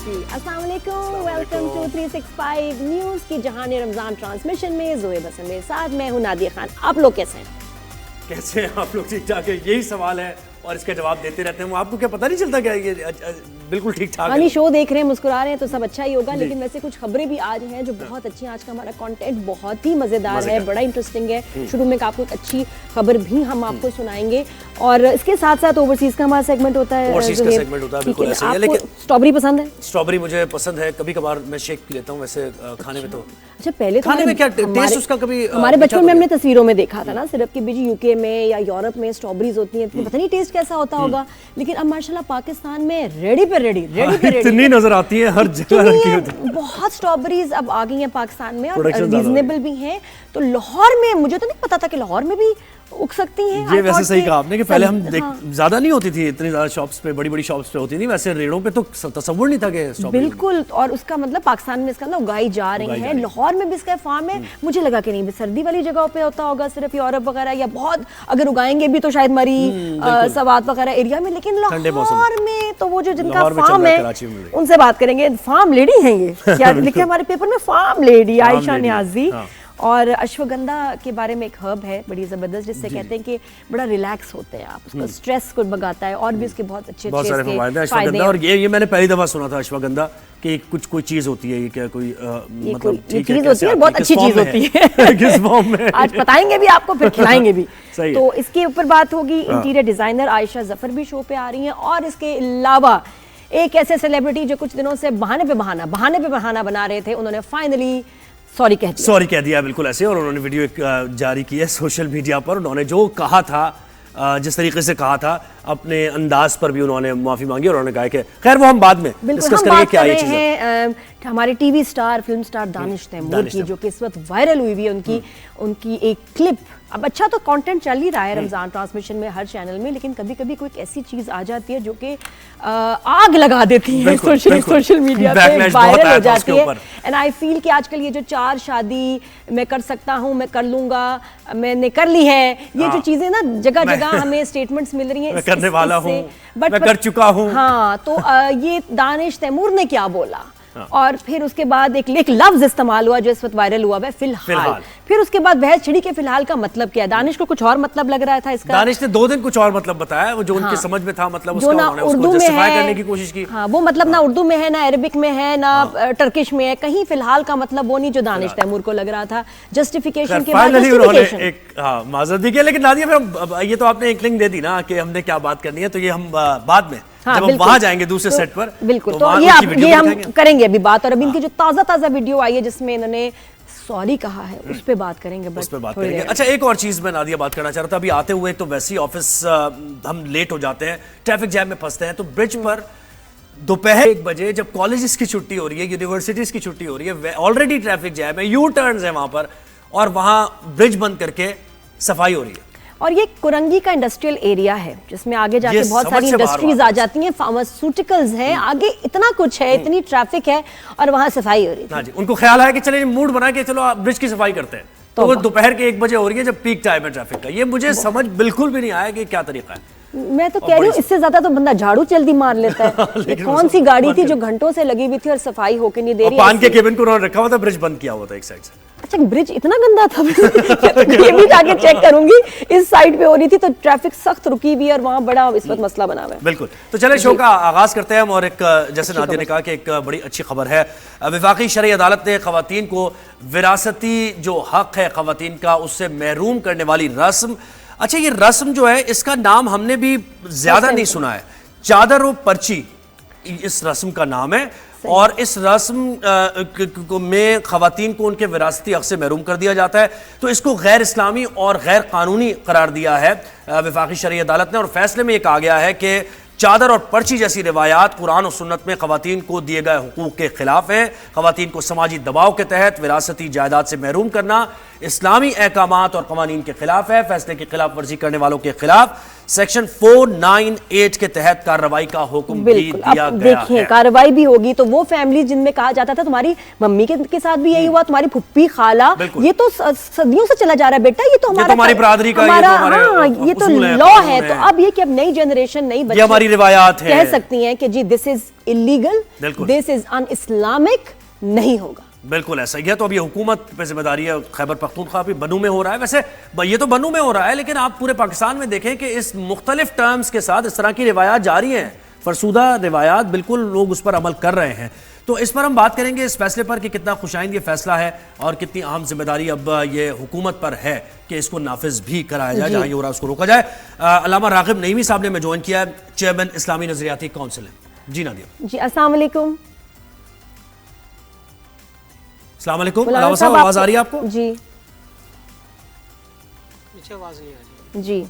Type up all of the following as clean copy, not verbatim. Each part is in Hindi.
जी अस्सलाम वालेकुम, वेलकम टू 365 न्यूज़ की जहान रमज़ान ट्रांसमिशन में ज़ोए बसर मेरे साथ मैं हूँ नादिया खान। आप लोग कैसे हैं? कैसे हैं आप लोग? ठीक ठाक है, यही सवाल है और इसका जवाब देते रहते हैं। आपको क्या पता नहीं चलता क्या ये बिल्कुल ठीक ठाक है? शो देख रहे हैं, मुस्कुरा रहे हैं तो सब अच्छा ही होगा। लेकिन वैसे कुछ खबरें भी आज हैं जो बहुत अच्छी हैं। आज का हमारा कंटेंट बहुत ही मज़ेदार है, बड़ा इंटरेस्टिंग है। शुरू में आपको एक अच्छी खबर भी हम आपको सुनाएंगे और इसके साथ साथ ओवरसीज का हमारा सेगमेंट होता है। ओवरसीज का सेगमेंट होता है, बिल्कुल ऐसे ही है। लेकिन स्ट्रॉबेरी पसंद है? स्ट्रॉबेरी मुझे पसंद है, कभी कभार मैं शेक पी लेता हूँ। वैसे खाने में तो अच्छा, पहले खाने में क्या टेस्ट उसका कभी हमारे बचपन में हमने तस्वीरों में देखा था ना, सिर्फ के बीच यूके में या यूरोप में स्ट्रॉबेरीज होती हैं, पता नहीं टेस्ट कैसा होता होगा। लेकिन अब माशाल्लाह पाकिस्तान में रेडी पे रेडी इतनी नजर आती है, हर जगह रखी होती है। बहुत स्ट्रॉबेरीज अब आ गई हैं पाकिस्तान में और रीजनेबल भी हैं। तो लाहौर में मुझे तो नहीं पता था कि लाहौर में भी उग सकती हैं। ये वैसे सही कहा आपने कि पहले हम ज्यादा नहीं होती थी, इतनी ज्यादा शॉप्स पे, बड़ी बड़ी शॉप्स पे होती थी। वैसे रेड़ों पे तो तसव्वुर नहीं था कि स्ट्रॉबेरी। बिल्कुल, और उसका मतलब पाकिस्तान में इसका ना उगाई जा रही है। लाहौर में भी इसका फार्म है। मुझे लगा कि नहीं, सर्दी वाली जगहों पे होता होगा, सिर्फ यूरोप वगैरह या बहुत अगर उगाएंगे भी तो शायद मरी सवात वगैरह एरिया में। लेकिन लाहौर में तो वो जो जिनका फार्म है उनसे बात करेंगे। फार्म लेडी है ये, क्या लिखे हमारे पेपर में, फार्म लेडी आयशा नियाजी। और अश्वगंधा के बारे में एक हर्ब है बड़ी ज़बरदस्त, जिससे कहते हैं कि बड़ा रिलैक्स होते हैं आप, उसका स्ट्रेस को भगाता है और भी उसके बहुत अच्छे अश्वगंधा। और ये मैंने पहली दफा सुना था अश्वगंधा कि कुछ कोई चीज होती है, ये क्या कोई मतलब चीज होती है, बहुत अच्छी चीज होती है। किस फॉर्म में आज बताएंगे भी आपको, फिर खिलाएंगे भी। तो इसके ऊपर बात होगी। इंटीरियर डिजाइनर आयशा जफर भी शो पे आ रही हैं और इसके अलावा एक ऐसे सेलिब्रिटी जो कुछ दिनों से बहाने पे बहाना बना रहे थे, उन्होंने फाइनली सॉरी कह दिया। बिल्कुल ऐसे। और उन्होंने वीडियो एक जारी की है सोशल मीडिया पर। उन्होंने जो कहा था, जिस तरीके से कहा था, अपने अंदाज पर भी उन्होंने माफी मांगी और उन्होंने कहा कि खैर वो हम बाद में डिस्कस करेंगे क्या ये चीज़। हमारे TV star, film star Danish Taimur की, जो कि इस वक्त वायरल हुई है, उनकी एक क्लिप। अब अच्छा तो कंटेंट चल ही रहा है रमजान ट्रांसमिशन में हर चैनल में, लेकिन कभी कभी कोई ऐसी चीज आ जाती है जो कि आग लगा देती है सोशल मीडिया पे, वायरल हो जाती है। एंड आई फील कि आजकल ये जो 4 शादी मैं कर सकता हूँ, मैं कर लूंगा, मैंने कर ली है, ये जो चीजें ना जगह जगह हमें स्टेटमेंट्स मिल रही हैं, करने वाला हूँ, मैं कर चुका हूँ। हाँ, तो ये दानिश तैमूर ने क्या बोला और फिर उसके बाद एक लफ्ज इस्तेमाल हुआ जो इस वक्त वायरल हुआ है, फिलहाल। फिर उसके बाद बहस छिड़ी के फिलहाल का मतलब क्या है। दानिश को कुछ और मतलब लग रहा था इसका। दानिश ने 2 दिन कुछ और मतलब बताया, वो जो उनके समझ में था, मतलब उसका उन्होंने उसको जस्टिफाई करने की कोशिश की। हाँ, वो मतलब ना उर्दू में है, ना अरबिक में है, ना टर्किश में है, कहीं फिलहाल का मतलब वो नहीं जो दानिश तैमूर को लग रहा था। जस्टिफिकेशन के बाद एक माजरत दी। लेकिन नादिया, ये तो आपने एक लिंक दे दी ना कि हमने क्या बात करनी है, तो ये हम बाद में जब हम वहां जाएंगे दूसरे सेट पर, बिल्कुल तो ये हम करेंगे अभी बात। और अभी इनकी जो ताजा वीडियो आई है जिसमें इन्होंने सॉरी कहा है, उस पे बात करेंगे। अच्छा, एक और चीज मैं नादिया बात करना चाह रहा था। अभी आते हुए तो वैसे ही ऑफिस हम लेट हो जाते हैं, ट्रैफिक जैम में फंसते हैं, तो ब्रिज पर दोपहर 1 बजे जब कॉलेजेस की छुट्टी हो रही है, यूनिवर्सिटीज की छुट्टी हो रही है, ऑलरेडी ट्रैफिक जैम है, यू टर्न्स है वहां पर, और वहां ब्रिज बंद करके सफाई हो रही है। और ये कुरंगी का इंडस्ट्रियल एरिया है जिसमें आगे जाके बहुत सारी इंडस्ट्रीज आ जाती हैं, फार्मास्यूटिकल्स हैं, आगे इतना कुछ है, इतनी ट्रैफिक है और वहां सफाई हो रही है। हाँ जी, उनको ख्याल है कि चलिए मूड बना के चलो ब्रिज की सफाई करते हैं, तो वो दोपहर के 1 बजे हो रही है जब पीक टाइम है ट्रैफिक का। ये मुझे समझ बिल्कुल भी नहीं आया कि क्या तरीका है। मैं तो कह रही हूँ इससे ज्यादा तो बंदा झाड़ू जल्दी मार लेता है। ये कौन सी गाड़ी थी जो घंटों से लगी हुई थी और सफाई होके नहीं दे रही। पान के केबिन को उन्होंने रखा हुआ था, ब्रिज बंद किया हुआ था एक साइड से। अच्छा, ब्रिज इतना गंदा था? ये भी जाके चेक करूंगी। इस साइड पे हो रही थी तो ट्रैफिक सख्त रुकी हुई और वहां बड़ा इस वक्त मसला बना हुआ है। बिल्कुल, तो चले शो का आगाज करते हैं हम। और एक जैसे नादिया ने कहा कि एक बड़ी अच्छी खबर है। वफाकी शरई अदालत ने खवातीन को विरासती जो हक है खवातीन का, उससे महरूम करने वाली रस्म। अच्छा, ये रस्म जो है इसका नाम हमने भी ज्यादा नहीं सुना है, चादर व पर्ची इस रस्म का नाम है। और इस रस्म में खवातीन को उनके विरासती हक से महरूम कर दिया जाता है, तो इसको गैर इस्लामी और गैर कानूनी करार दिया है वफाकी शरई अदालत ने। और फैसले में यह कहा गया है कि चादर और पर्ची जैसी रिवायात कुरान और सुन्नत में खवातीन को दिए गए हुकूक के खिलाफ है। खवातीन को समाजी दबाव के तहत विरासती जायदाद से महरूम करना इस्लामी अहकामात और कवानीन के खिलाफ है। फैसले की खिलाफ वर्जी करने वालों के खिलाफ सेक्शन 498 के तहत कार्रवाई का हुक्म भी बिल्कुल। दिया अब गया देखिए है। कार्रवाई भी होगी तो वो फैमिली जिनमें कहा जाता था तुम्हारी मम्मी के साथ भी यही हुआ, तुम्हारी फुप्पी खाला, बिल्कुल। ये तो सदियों से चला जा रहा है बेटा, ये तो हमारा हमारी बरादरी का, हमारा ये तो हमारे हाँ, ये तो उसूल है, लॉ कानून है। है। तो अब ये कि अब नई जनरेशन नई ये बच्चे हमारी रिवायात है, कह सकती हैं कि जी दिस इज इलीगल, बिल्कुल। दिस इज अन इस्लामिक, नहीं होगा। बिल्कुल ऐसा ही है। तो अब ये हुकूमत पे जिम्मेदारी है। खैबर पख्तूनख्वा भी बनू में हो रहा है, वैसे ये तो बनू में हो रहा है, लेकिन आप पूरे पाकिस्तान में देखें कि इस मुख्तलिफ टर्म्स के साथ इस तरह की रिवायात जारी हैं, फरसूदा रिवायात, बिल्कुल लोग उस पर अमल कर रहे हैं। तो इस पर हम बात करेंगे, इस फैसले पर कि कितना खुशाइंद ये फैसला है और कितनी अहम जिम्मेदारी अब ये हुकूमत पर है कि इसको नाफिज भी कराया जाए, जहां ये हो रहा है उसको रोका जाए। अल्लामा रागिब नईमी साहब ने हमें ज्वाइन किया है, चेयरमैन इस्लामी नजरियाती काउंसिल है। जी नादिया जी अस्सलाम वालेकुम। अस्सलाम वालेकुम। अलावा साहब आवाज आ रही है आपको? जी आवाज नहीं आ रही। जी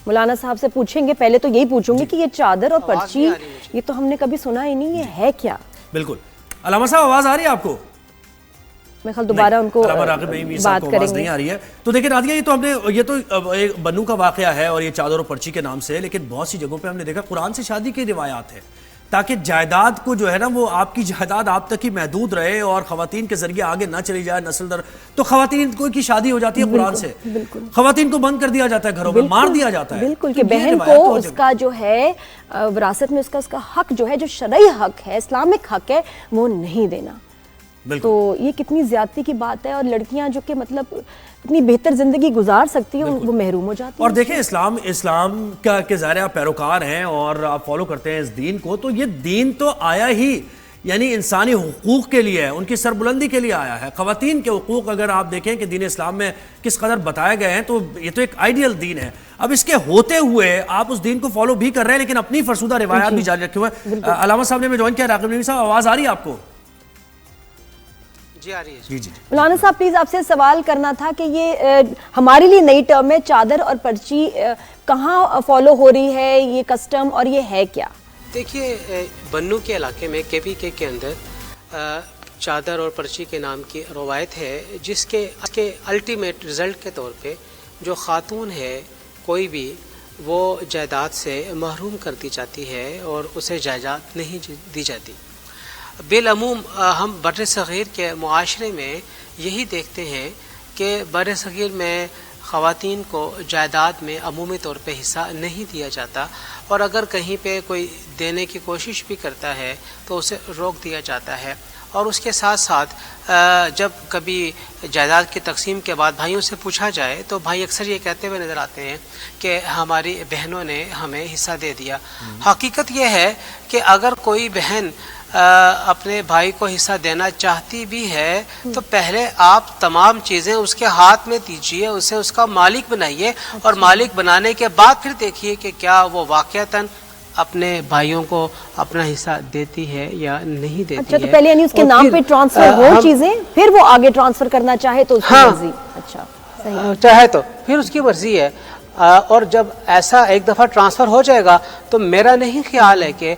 मौलाना साहब से पूछेंगे, पहले तो यही पूछूंगी कि ये चादर और पर्ची ये तो हमने कभी सुना ही नहीं, ये है क्या? बिल्कुल। अलामा साहब आवाज आ रही है आपको? मैं कल दोबारा उनको बात करेंगे। नहीं आ रही है। तो देखिए नादिया, ये तो हमने ये तो एक बन्नू का वाकया है और ये चादर और पर्ची के नाम से है, लेकिन बहुत सी जगहों पे हमने देखा कुरान से शादी की रिवायात है, ताकि जायदाद को जो है ना वो आपकी जायदाद आप तक ही महदूद रहे और खवातीन के जरिए आगे ना चली जाए नस्ल दर। तो खवातीन को की शादी हो जाती है कुरान से, खवातीन को बंद कर दिया जाता है घरों में, मार दिया जाता है। बिल्कुल कि बहन को उसका जो है विरासत में उसका हक जो है, जो शरई हक है, इस्लामिक हक है, वो नहीं देना। तो ये कितनी ज्यादती की बात है। और लड़कियां जो कि मतलब इतनी बेहतर जिंदगी गुजार सकती है वो महरूम हो जाती है। और देखें इस्लाम का के ज़ाहिर आप पैरोकार हैं और आप फॉलो करते हैं इस दीन को, तो ये दीन तो आया ही यानी इंसानी हुकूक के लिए है, उनकी सरबुलंदी के लिए आया है। खवातीन के हुकूक अगर आप देखें कि दीन इस्लाम में किस कदर बताए गए हैं, तो ये तो एक आइडियल दीन है। अब इसके होते हुए आप उस दीन को फॉलो भी कर रहे हैं, लेकिन अपनी फरसूदा रिवायात भी जारी रखे हुए हैं। अल्लामा साहब ने ज्वाइन किया, रागिब नईमी साहब आवाज आ रही है आपको? जी आ रही है। जी जी। मौलाना साहब प्लीज आपसे सवाल करना था कि ये हमारे लिए नई टर्म है, चादर और पर्ची कहाँ फॉलो हो रही है ये कस्टम, और ये है क्या? देखिए बन्नू के इलाके में KPK के अंदर चादर और पर्ची के नाम की रवायत है, जिसके अल्टीमेट रिजल्ट के तौर पे जो खातून है कोई भी, वो जायदाद से महरूम कर दी जाती है और उसे जायदाद नहीं दी जाती। बिलअमूम हम बर सग़ीर के मुआशरे में यही देखते हैं कि बर सग़ीर में ख़वातीन को जायदाद में अमूमी तौर पे हिस्सा नहीं दिया जाता, और अगर कहीं पे कोई देने की कोशिश भी करता है तो उसे रोक दिया जाता है। और उसके साथ साथ जब कभी जायदाद की तकसीम के बाद भाइयों से पूछा जाए तो भाई अक्सर ये कहते हुए नज़र आते हैं कि हमारी बहनों ने हमें हिस्सा दे दिया। हकीकत यह है कि अगर कोई बहन अपने भाई को हिस्सा देना चाहती भी है तो पहले आप तमाम चीज़ें उसके हाथ में दीजिए, उसे उसका मालिक बनाइए, और मालिक बनाने के बाद फिर देखिए कि क्या वो वाक़यातन अपने भाइयों को अपना हिस्सा देती है या नहीं देती। अच्छा, तो पहले यानी उसके नाम पे ट्रांसफर हो चीजें, फिर वो आगे ट्रांसफर करना चाहे तो उसकी मर्जी। अच्छा, सही चाहे तो फिर उसकी मर्जी है। और जब ऐसा एक दफ़ा ट्रांसफ़र हो जाएगा तो मेरा नहीं ख्याल है कि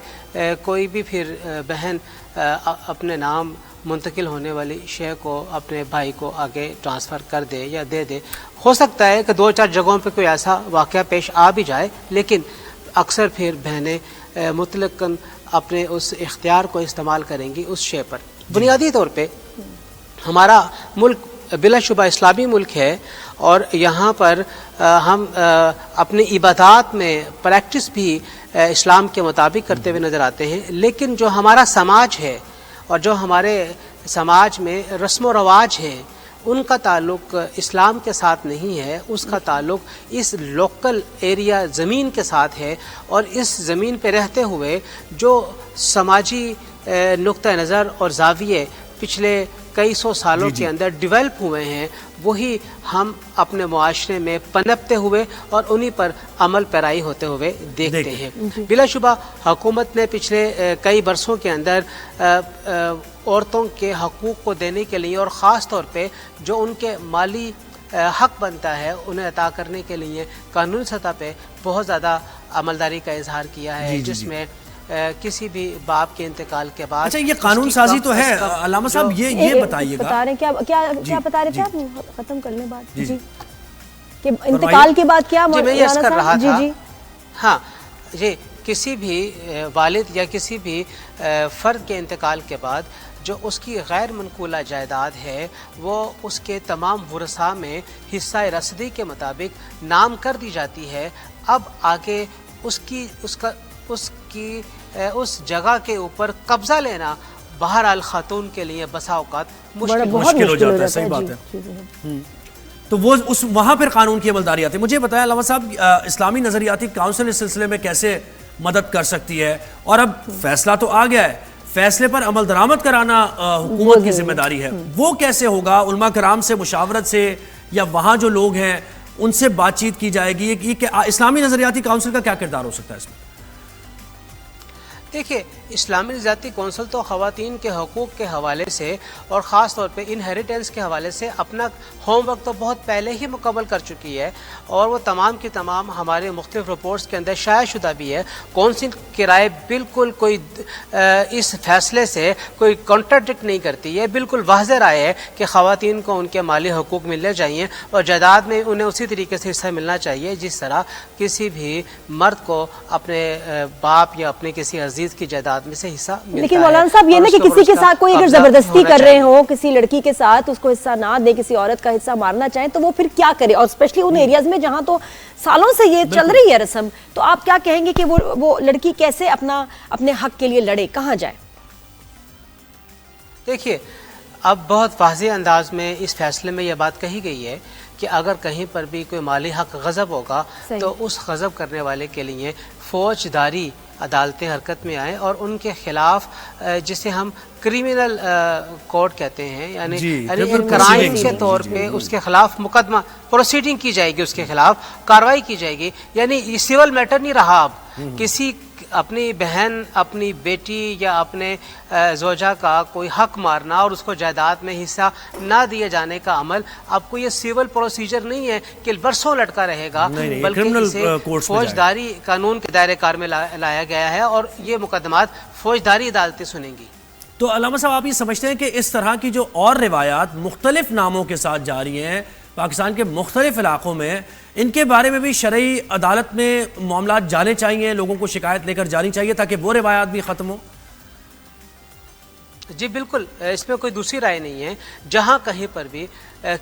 कोई भी फिर बहन अपने नाम मुंतकिल होने वाली शे को अपने भाई को आगे ट्रांसफ़र कर दे या दे दे। हो सकता है कि 2-4 जगहों पे कोई ऐसा वाक़या पेश आ भी जाए, लेकिन अक्सर फिर बहनें मुतलकन अपने उस इख्तियार को इस्तेमाल करेंगी उस शे पर। बुनियादी तौर पे हमारा मुल्क बिलाशुबा इस्लामी मुल्क है और यहाँ पर हम अपनी इबादत में प्रैक्टिस भी इस्लाम के मुताबिक करते हुए नज़र आते हैं, लेकिन जो हमारा समाज है और जो हमारे समाज में रस्म व रवाज हैं उनका ताल्लुक़ इस्लाम के साथ नहीं है, उसका ताल्लुक़ इस लोकल एरिया ज़मीन के साथ है। और इस ज़मीन पे रहते हुए जो समाजी नुक्ता नज़र और ज़ाविये पिछले कई सौ सालों के अंदर डेवलप हुए हैं, वही हम अपने मुआशरे में पनपते हुए और उन्हीं पर अमल पैराई होते हुए देखते हैं। बिलाशुबा हुकूमत ने पिछले कई बरसों के अंदर औरतों के हकूक़ को देने के लिए और ख़ास तौर पे जो उनके माली हक बनता है उन्हें अता करने के लिए कानूनी सतह पे बहुत ज़्यादा अमलदारी का इजहार किया है, जिसमें किसी भी बाप के इंतकाल के बाद। अच्छा, ये कानून साजी तो है अल्लामा साहब, ये बताइएगा, बता रहे क्या क्या क्या बता रहे थे आप, खत्म करने बाद। जी कि इंतकाल के बाद क्या जी मैं ये कर रहा जी था जी हाँ जी, किसी भी वालिद या किसी भी फ़र्द के इंतकाल के बाद जो उसकी गैर मनकूला जायदाद है वो उसके तमाम वरसा में हिस्सा रसदी के मुताबिक नाम कर दी जाती है। अब आगे उस जगह के ऊपर कब्जा लेना बहरहाल खातून के लिए बसा औकात मुश्किल हो जाता है। सही बात है। तो वो उस वहां पर कानून की अमलदारी आती है। मुझे बताया अलावा साहब, इस्लामी नजरियाती काउंसिल इस सिलसिले में कैसे मदद कर सकती है? और अब फैसला तो आ गया है, फैसले पर अमल दरामद कराना हुकूमत की जिम्मेदारी है। वो कैसे होगा? उलमा कराम से मुशावरत से या वहां जो लोग हैं उनसे बातचीत की जाएगी? इस्लामी नजरियाती काउंसिल का क्या किरदार हो सकता है इसमें? देखिए, इस्लामी नज़रियाती कौंसिल तो ख़वातीन के हकूक़ के हवाले से और ख़ास तौर पे इनहेरिटेंस के हवाले से अपना होमवर्क तो बहुत पहले ही मुकम्मल कर चुकी है और वो तमाम की तमाम हमारे मुख्तलिफ रिपोर्ट्स के अंदर शाया शुदा भी है। कौंसिल की राय बिल्कुल कोई इस फैसले से कोई कॉन्ट्राडिक्ट नहीं करती है, बिल्कुल वाज़ेह राय है कि ख़वातीन को उनके माली हकूक़ मिलने चाहिए और जायदाद में उन्हें उसी तरीके से हिस्सा मिलना चाहिए जिस तरह किसी भी मर्द को अपने बाप या अपने किसी अजीज़ की जायदाद में से हिस्सा मिलता है। लेकिन मौलाना साहब ये ना कि किसी के साथ कोई अगर जबरदस्ती कर रहे हो, किसी लड़की के साथ उसको हिस्सा ना दे, किसी औरत का हिस्सा मारना चाहे तो वो फिर क्या करे? और स्पेशली उन एरियाज में जहां तो सालों से ये चल रही है रस्म, तो आप क्या कहेंगे कि वो लड़की कैसे अपने हक के लिए लड़े, कहाँ जाए? देखिए, अब बहुत वाज़ेह अंदाज में इस फैसले में यह बात कही गई है कि अगर कहीं पर भी कोई माली हक गज़ब होगा तो उस गज़ब करने वाले के लिए फौजदारी अदालतें हरकत में आए और उनके खिलाफ जिसे हम क्रिमिनल कोर्ट कहते हैं यानी क्राइम के तौर पे उसके खिलाफ मुकदमा प्रोसीडिंग की जाएगी, उसके खिलाफ कार्रवाई की जाएगी। यानी ये सिविल मैटर नहीं रहा। अब किसी अपनी बहन, अपनी बेटी या अपने ज़ौजा का कोई हक मारना और उसको जायदाद में हिस्सा ना दिए जाने का अमल अब कोई ये सिविल प्रोसीजर नहीं है कि बरसों लटका रहेगा, बल्कि इसे फौजदारी कानून के दायरे कार में लाया गया है और ये मुकदमात फौजदारी अदालतें सुनेंगी। तो अल्लामा साहब, आप ये समझते हैं कि इस तरह की जो और रिवायात मुख्तलिफ नामों के साथ जारी हैं पाकिस्तान के मुख्तलिफ इलाकों में, इनके बारे में भी शरई अदालत में मामला जाने चाहिए, लोगों को शिकायत लेकर जानी चाहिए ताकि वो रिवायात भी ख़त्म हो? जी बिल्कुल, इसमें कोई दूसरी राय नहीं है। जहाँ कहीं पर भी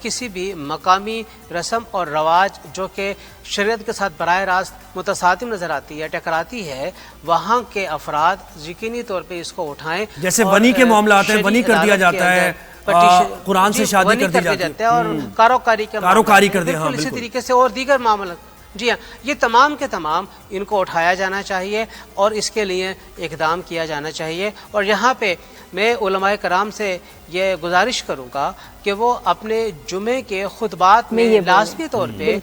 किसी भी मकामी रस्म और रवाज जो कि शरीयत के साथ बराह रास्त मुतसादिम नज़र आती है, टकराती है, वहाँ के अफराद यकीनी तौर पे इसको उठाएं। जैसे वनी के मामला आते हैं, वनी कर दिया जाता है, कुरान से शादी कर दी जाती है और कारोकारी कर दिया, बिल्कुल इसी तरीके से और दीगर मामला। जी हाँ, ये तमाम के तमाम इनको उठाया जाना चाहिए और इसके लिए इक़दाम किया जाना चाहिए। और यहाँ पे मैं उलमाए कराम से ये गुजारिश करूँगा कि वो अपने जुमे के खुतबात में लाज़मी तौर पे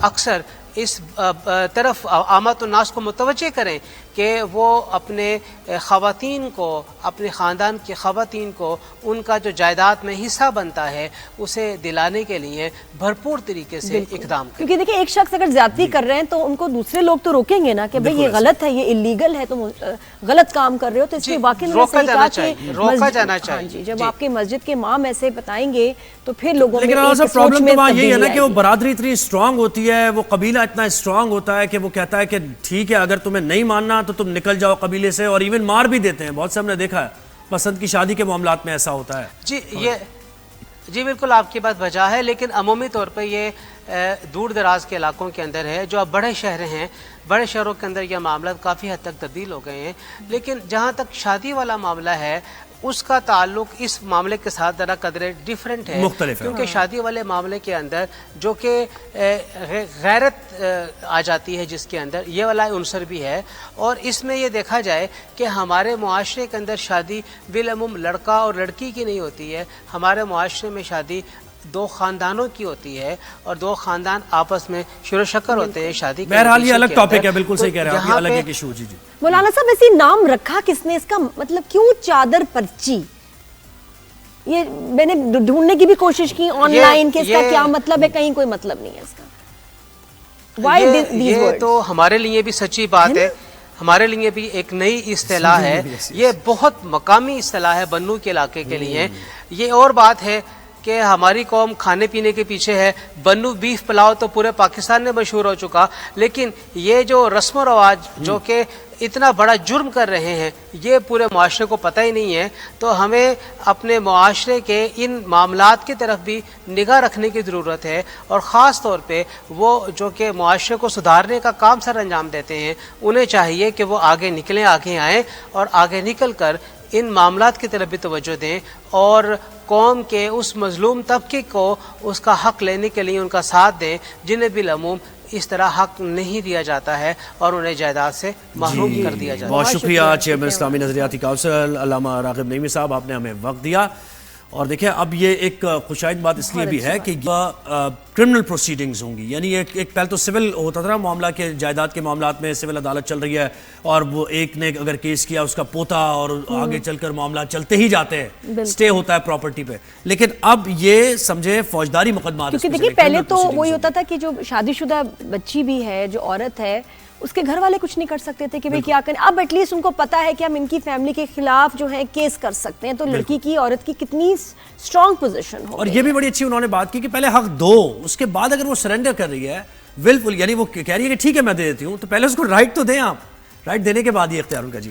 अक्सर इस तरफ आमत नास को मुतवज्जे करें कि वो अपने ख़वातीन को, अपने ख़ानदान की ख़वातीन को उनका जो जायदाद में हिस्सा बनता है उसे दिलाने के लिए भरपूर तरीके से इक़दाम करें। क्योंकि देखिए, एक शख्स अगर ज़्यादती कर रहे हैं तो उनको दूसरे लोग तो रोकेंगे ना कि भाई ये गलत है, ये इलीगल है, तुम गलत काम कर रहे हो। तो इसलिए वाकई रोका जाना चाहिए। जब आपके मस्जिद के इमाम ऐसे बताएंगे तो फिर लोगों में प्रॉब्लम तो वहाँ यही है ना कि वो बरादरी इतनी स्ट्रांग होती है, वो कबीला इतना स्ट्रांग होता है कि वो कहता है कि ठीक है, अगर तुम्हें नहीं मानना तो तुम निकल जाओ कबीले से, और इवन मार भी देते हैं। बहुत से हमने देखा है, पसंद की शादी के मामलात में ऐसा होता है। जी बिल्कुल आपकी बात वजह है, लेकिन अमूमी तौर पर ये दूर दराज के इलाकों के अंदर है। जो अब बड़े शहर हैं, बड़े शहरों के अंदर यह मामला काफ़ी हद तक तब्दील हो गए हैं, लेकिन जहाँ तक शादी वाला मामला है उसका ताल्लुक इस मामले के साथ ज़रा कदरे डिफरेंट है, क्योंकि शादी वाले मामले के अंदर जो कि गैरत आ जाती है जिसके अंदर ये वाला उनसर भी है। और इसमें ये देखा जाए कि हमारे मुआशरे के अंदर शादी बिलअमूम लड़का और लड़की की नहीं होती है। हमारे मुआशरे में शादी दो खानदानों की होती है और दो खानदान आपस में शुरू शक्कर होते हैं शादी। बहरहाल ये अलग टॉपिक है, बिल्कुल सही कह रहे हैं, अलग एक इशू। जी मौलाना साहब, ऐसे नाम रखा किसने? इसका मतलब क्यों चादर पर्ची? ये मैंने ढूंढने की भी कोशिश की ऑनलाइन कि इसका क्या मतलब है, कहीं कोई मतलब नहीं है इसका। Why ये तो हमारे लिए भी सच्ची बात है, हमारे लिए भी एक नई इस्तिलाह है। ये बहुत मकामी इस्तिलाह है बन्नू के इलाके के लिए। ये और बात है कि हमारी कौम खाने पीने के पीछे है, बन्नू बीफ पुलाव तो पूरे पाकिस्तान में मशहूर हो चुका, लेकिन ये जो रस्म रवाज जो कि इतना बड़ा जुर्म कर रहे हैं ये पूरे मुआशरे को पता ही नहीं है। तो हमें अपने मुआशरे के इन मामलात की तरफ भी निगाह रखने की ज़रूरत है, और ख़ास तौर पे वो जो कि मुआशरे को सुधारने का काम सर अंजाम देते हैं उन्हें चाहिए कि वो आगे निकलें, आगे आएँ और आगे निकल कर इन मामलात की तरफ भी तवज्जो दें और कौम के उस मजलूम तबके को उसका हक़ लेने के लिए उनका साथ दें जिन्हें बिलअमूम इस तरह हक नहीं दिया जाता है और उन्हें जायदाद से महरूम कर दिया जाता है। बहुत शुक्रिया चेयरमैन इस्लामी नजरियाती काउंसिल अल्लामा रागिब नईमी साहब, आपने हमें वक्त दिया। और देखिए अब ये एक खुशाइद बात इसलिए भी है कि क्रिमिनल प्रोसीडिंग्स होंगी, यानी एक पहले तो सिविल होता था ना मामला के, जायदाद के मामलात में सिविल अदालत चल रही है और वो एक ने अगर केस किया उसका पोता और आगे चलकर मामला चलते ही जाते हैं, स्टे होता है प्रॉपर्टी पे। लेकिन अब ये समझे फौजदारी मुकदमा, क्योंकि देखिए पहले तो वही होता था कि जो शादीशुदा बच्ची भी है, जो औरत है, उसके घर वाले कुछ नहीं कर सकते थे कि भाई क्या करें। अब एटलीस्ट उनको पता है कि हम इनकी फैमिली के खिलाफ जो है केस कर सकते हैं, तो लड़की की, औरत की कितनी स्ट्रॉन्ग पोजीशन हो। और ये भी बड़ी अच्छी उन्होंने बात की कि पहले हक दो, उसके बाद अगर वो सरेंडर कर रही है विलफुल, यानी वो कह रही है कि ठीक है मैं दे देती हूँ, तो पहले उसको राइट तो दें आप, राइट देने के बाद ही इख्तियार उनका। जी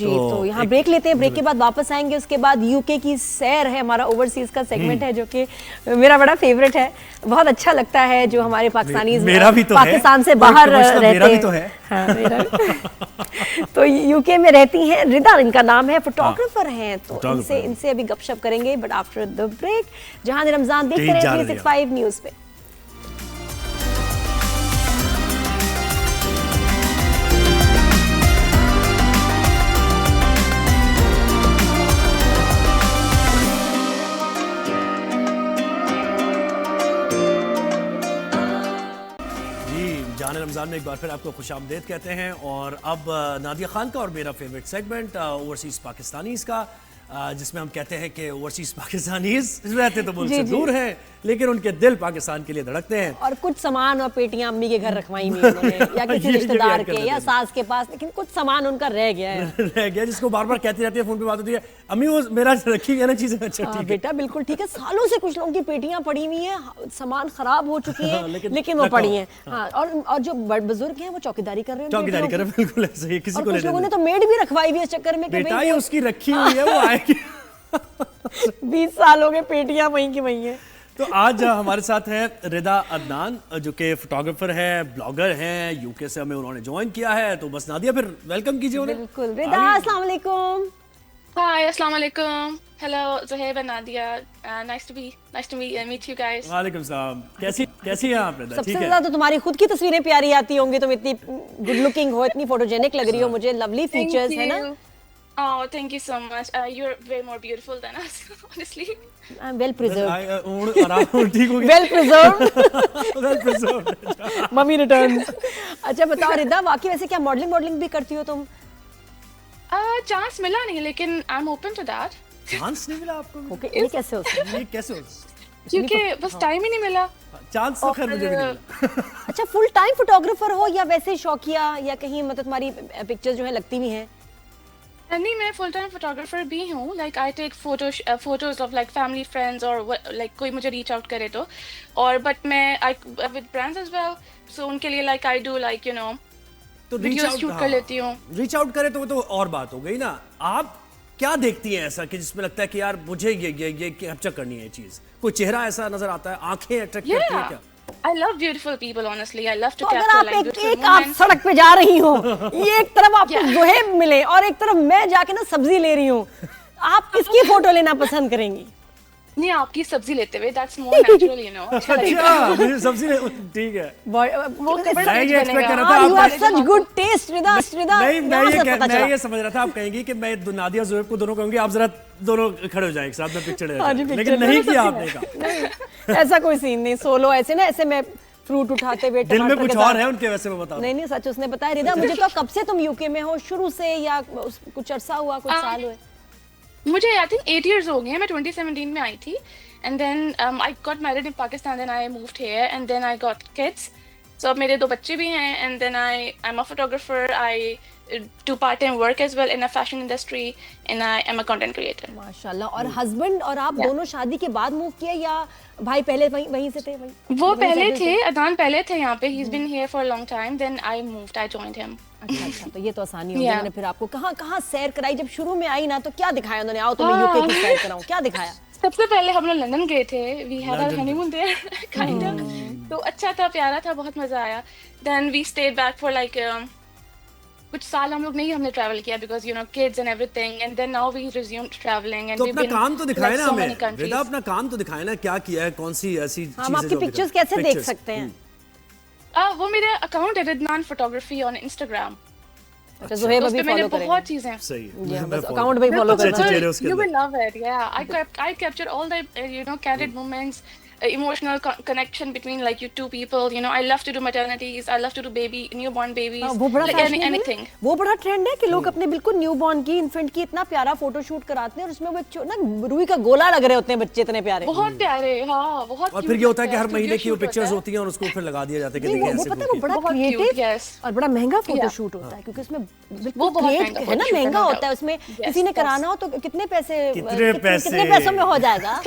तो यहाँ ब्रेक लेते हैं, ब्रेक के बाद वापस आएंगे। उसके बाद यूके की सैर है, हमारा ओवरसीज का सेगमेंट है जो कि मेरा बड़ा फेवरेट है, बहुत अच्छा लगता है। जो हमारे पाकिस्तानी तो पाकिस्तान से बाहर रहते हैं, तो है। हाँ, मेरा तो यूके में रहती हैं, रिदा इनका नाम है, फोटोग्राफर हैं, तो इनसे अभी गपशप करेंगे बट आफ्टर द ब्रेक। जहां रमजान देखते रहे 365 न्यूज़ पे। रमजान में एक बार फिर आपको खुशामदीद कहते हैं। और अब नादिया खान का और मेरा फेवरेट सेगमेंट ओवरसीज पाकिस्तानीज का, जिसमें हम कहते हैं कि ओवरसीज पाकिस्तानीज रहते तो मुल्क से दूर हैं लेकिन उनके दिल पाकिस्तान के लिए धड़कते हैं। और कुछ सामान और पेटियां अम्मी के घर रखवाई नहीं उन्होंने या किसी रिश्तेदार के या सास के पास, लेकिन कुछ सामान उनका रह गया है रह गया, जिसको बार बार कहती रहती है, फोन पे बात होती है, अम्मी वो मेरा रखी है ना चीजें। अच्छा ठीक है बेटा, बिल्कुल ठीक है। सालों से कुछ लोगों की पेटियां पड़ी हुई हैं, सामान खराब हो चुकी है लेकिन वो पड़ी हैं। हाँ, और जो बुजुर्ग हैं वो चौकीदारी कर रहे हैं, चौकीदारी कर रहे हैं, बिल्कुल ऐसे ही। किसी को कुछ लोगों ने तो मेड भी रखवाई हुई है इस चक्कर में कि बेटा ये उसकी रखी हुई है, वो आएगी। 20 साल हो गए, पेटियां वहीं की वहीं है। तो आज हमारे साथ है रिदा अदनान जो कि फोटोग्राफर हैं, ब्लॉगर हैं, यूके से हमें उन्होंने ज्वाइन किया है। तो बस नादिया फिर वेलकम कीजिए उन्हें। बिल्कुल। रिदा अस्सलाम वालेकुम। हाय, अस्सलाम वालेकुम। Hello Zuhaib and Nadia, nice to meet you guys. वालेकुम सलाम। कैसी हैं आप रिदा? सबसे ज्यादा तो तुम्हारी खुद की तस्वीरें प्यारी आती होंगी, तुम इतनी गुड लुकिंग हो, इतनी फोटोजेनिक लग रही हो, मुझे लवली फीचर्स है ना। Oh, thank you so much. You're way more beautiful than us, honestly. I'm well preserved. ठीक हो गया। Well preserved. Well preserved. Mummy returns. अच्छा बताओ रिदा, वाकई वैसे क्या मॉडलिंग भी करती हो तुम? चांस मिला नहीं, लेकिन I'm open to that. Chance नहीं मिला आपको? Okay, ये कैसे हो सकता है? ये कैसे हो सकता है? क्योंकि बस टाइम ही नहीं मिला। चांस तो खैर मुझे भी नहीं मिला। अच्छा, फुल टाइम फोटोग्राफर हो या वैसे शौकिया, या कहीं मतलब तुम्हारी पिक्चर्स जो है लगती भी हैं? नहीं, मैं फुल टाइम फोटोग्राफर भी हूँ। Like I take photos of like family friends और लाइक कोई मुझे रीच आउट करे तो, और बट मैं I with brands as well, so उनके लिए like I do like you know तो वीडियोस शूट कर लेती हूँ। रीच आउट करे तो वो तो और बात हो गई ना। आप क्या देखती हैं ऐसा कि जिसमें लगता है कि यार मुझे ये कैप्चर करनी है ये चीज? कोई चेहरा ऐसा नजर आता है, आंखें अट्रैक्ट करती है क्या? I love beautiful people, honestly. I love to तो capture अगर आप like beautiful एक आप moments. सड़क पे जा रही हो, ये एक तरफ आपको ज़ुहैब मिले और एक तरफ मैं जाके ना सब्जी ले रही हूँ, आप किसकी फोटो लेना पसंद करेंगी? नहीं, आपकी सब्जी लेते हुए that's more natural, you know. अच्छा, मुझे सब्जी ठीक है। वो मैं ये एक्सपेक्ट कर रहा था you have such good taste, रिदा। नहीं, मैं ये समझ रहा था आप कहेंगी कि मैं नादिया ज़ुहैब को दोनों कहूंगी आप जरा दोनों खड़े हो जाए एक साथ में पिक्चर ले, लेकिन नहीं किया आपने कहा। ऐसा कोई सीन नहीं, सोलो ऐसे ना, ऐसे मैं फ्रूट उठाते हुए दिल में कुछ और है उनके, वैसे मैं बताऊं। नहीं सच उसने बताया। रिदा, मुझे तो कब से तुम यूके में हो, शुरू से या कुछ अरसा हुआ, कुछ साल हुए? मुझे आई थिंक 8 years हो गए हैं। मैं 2017 में आई थी, and then I got married in Pakistan, then I moved here, and then I got kids, So अब मेरे 2 बच्चे भी हैं, and then I'm a photographer. I do part-time work as well in a fashion industry, and I am a content creator. माशाल्लाह। और हस्बैंड और आप दोनों शादी के बाद मूव किए या भाई पहले वहीं वहीं से थे? वो पहले थे, अदनान पहले थे यहाँ पे. He's been here for a long time. Then I moved. I joined him. अच्छा, तो ये तो आसानी हो गई। Yeah. उन्होंने फिर आपको कहाँ कहाँ सैर कराई? जब शुरू में आई ना तो क्या दिखाया उन्होंने? आओ तो मैं यूके की सैर कराऊं, क्या दिखाया? सबसे पहले हम लोग लंदन गए थे. We had our honeymoon there, kind of. तो अच्छा था, प्यारा था, बहुत मजा आया. Then we stayed back for like कुछ साल हम लोग नहीं हमने ट्रैवल किया because you know kids and everything, and then now we resumed traveling and तो we've अपना been काम तो दिखाए like ना so हमें, many countries. वेदा अपना काम तो दिखाए ना, क्या किया है, कौन सी ऐसी हम चीजें आपकी जो अभी पिक्चर्स तक- कैसे देख pictures। सकते हैं? वो मेरा अकाउंट है रिदनान फोटोग्राफी ऑन इंस्टाग्राम. अच्छा, जोहेब उस अभी पे मैंने फॉलो करेंगे। बहुत चीजें. सही है, जी, मैं बस follow अकाउंट भी फॉलो अच्छे करना। अच्छे चेहरे उसके You अंदर। will love it, yeah. I capture all the candid moments, emotional connection between like you two people. You know, I love to do maternities. I love to do newborn babies. हाँ, वो बड़ा like फैशनेबल है। anything. वो बड़ा ट्रेंड है कि लोग अपने बिल्कुल न्यूबॉर्न की, इन्फेंट की इतना प्यारा फोटो शूट कराते हैं और उसमें वो एक ना रुई का गोला लग रहे होते हैं बच्चे इतने प्यारे। बहुत प्यारे, हाँ, बहुत. और cute फिर ये होता है कि लगता हर महीने studio की वो shoot पिक्चर्स होता है. होती हैं और उसको फिर लगा दिया जाता है कि नहीं, देखिए वो ऐसे पता है वो होके। बड़ा बहुत cute, क्रिएटिव yes. और बड़ा महंगा फोटो Yeah. शूट होता है क्योंकि उसमें वो बिल्कुल बहुत क्रिएट महंगा है ना, photoshoot महंगा है, होता है उसमें। yes, किसी ने yes. कराना हो तो कितने पैसे कितने पैसे? कितने पैसों में हो जाएगा?